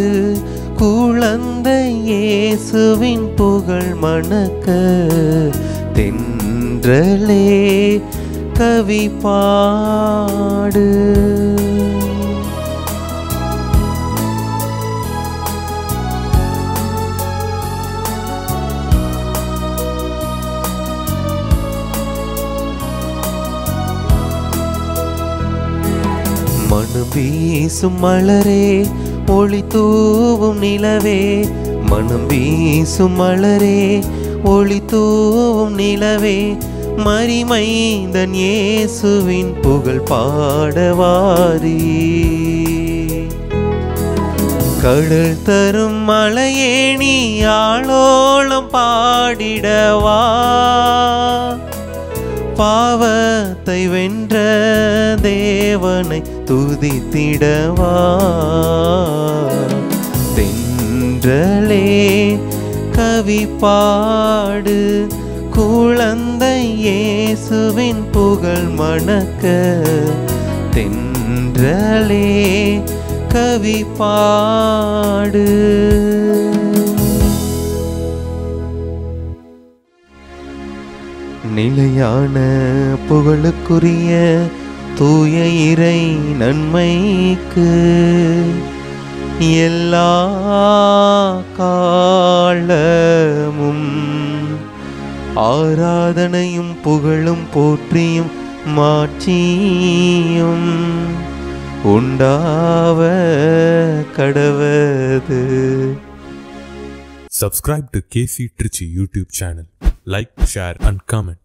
குழந்தை இயேசுவின் புகழ் மணக்க. தென்றலே கவி பாடு. மனம் வீசும் மலரே, ஒளி தூவும் நிலவே. மனம் வீசும் மலரே, ஒளி தூவும் நிலவே. மரிமைந்தன் இயேசுவின் புகழ் பாடவாரி. கடல் தரும் மலையே நீ ஆளோளம் பாடிடவா. பாவத்தை வென்ற தேவனை துதித்திடவா. தென்றலே கவி பாடு, குழந்தை இயேசுவின் புகழ் மணக்க. தென்றலே கவி பாடு. நிலையான புகழுக்குரிய தூய இறை நன்மைக்கு எல்லா காலமும் ஆராதனையும் புகழும் போற்றியும் மாட்சியும் உண்டாவ கடவது. Subscribe to KC Trichy YouTube channel. Like, share and comment.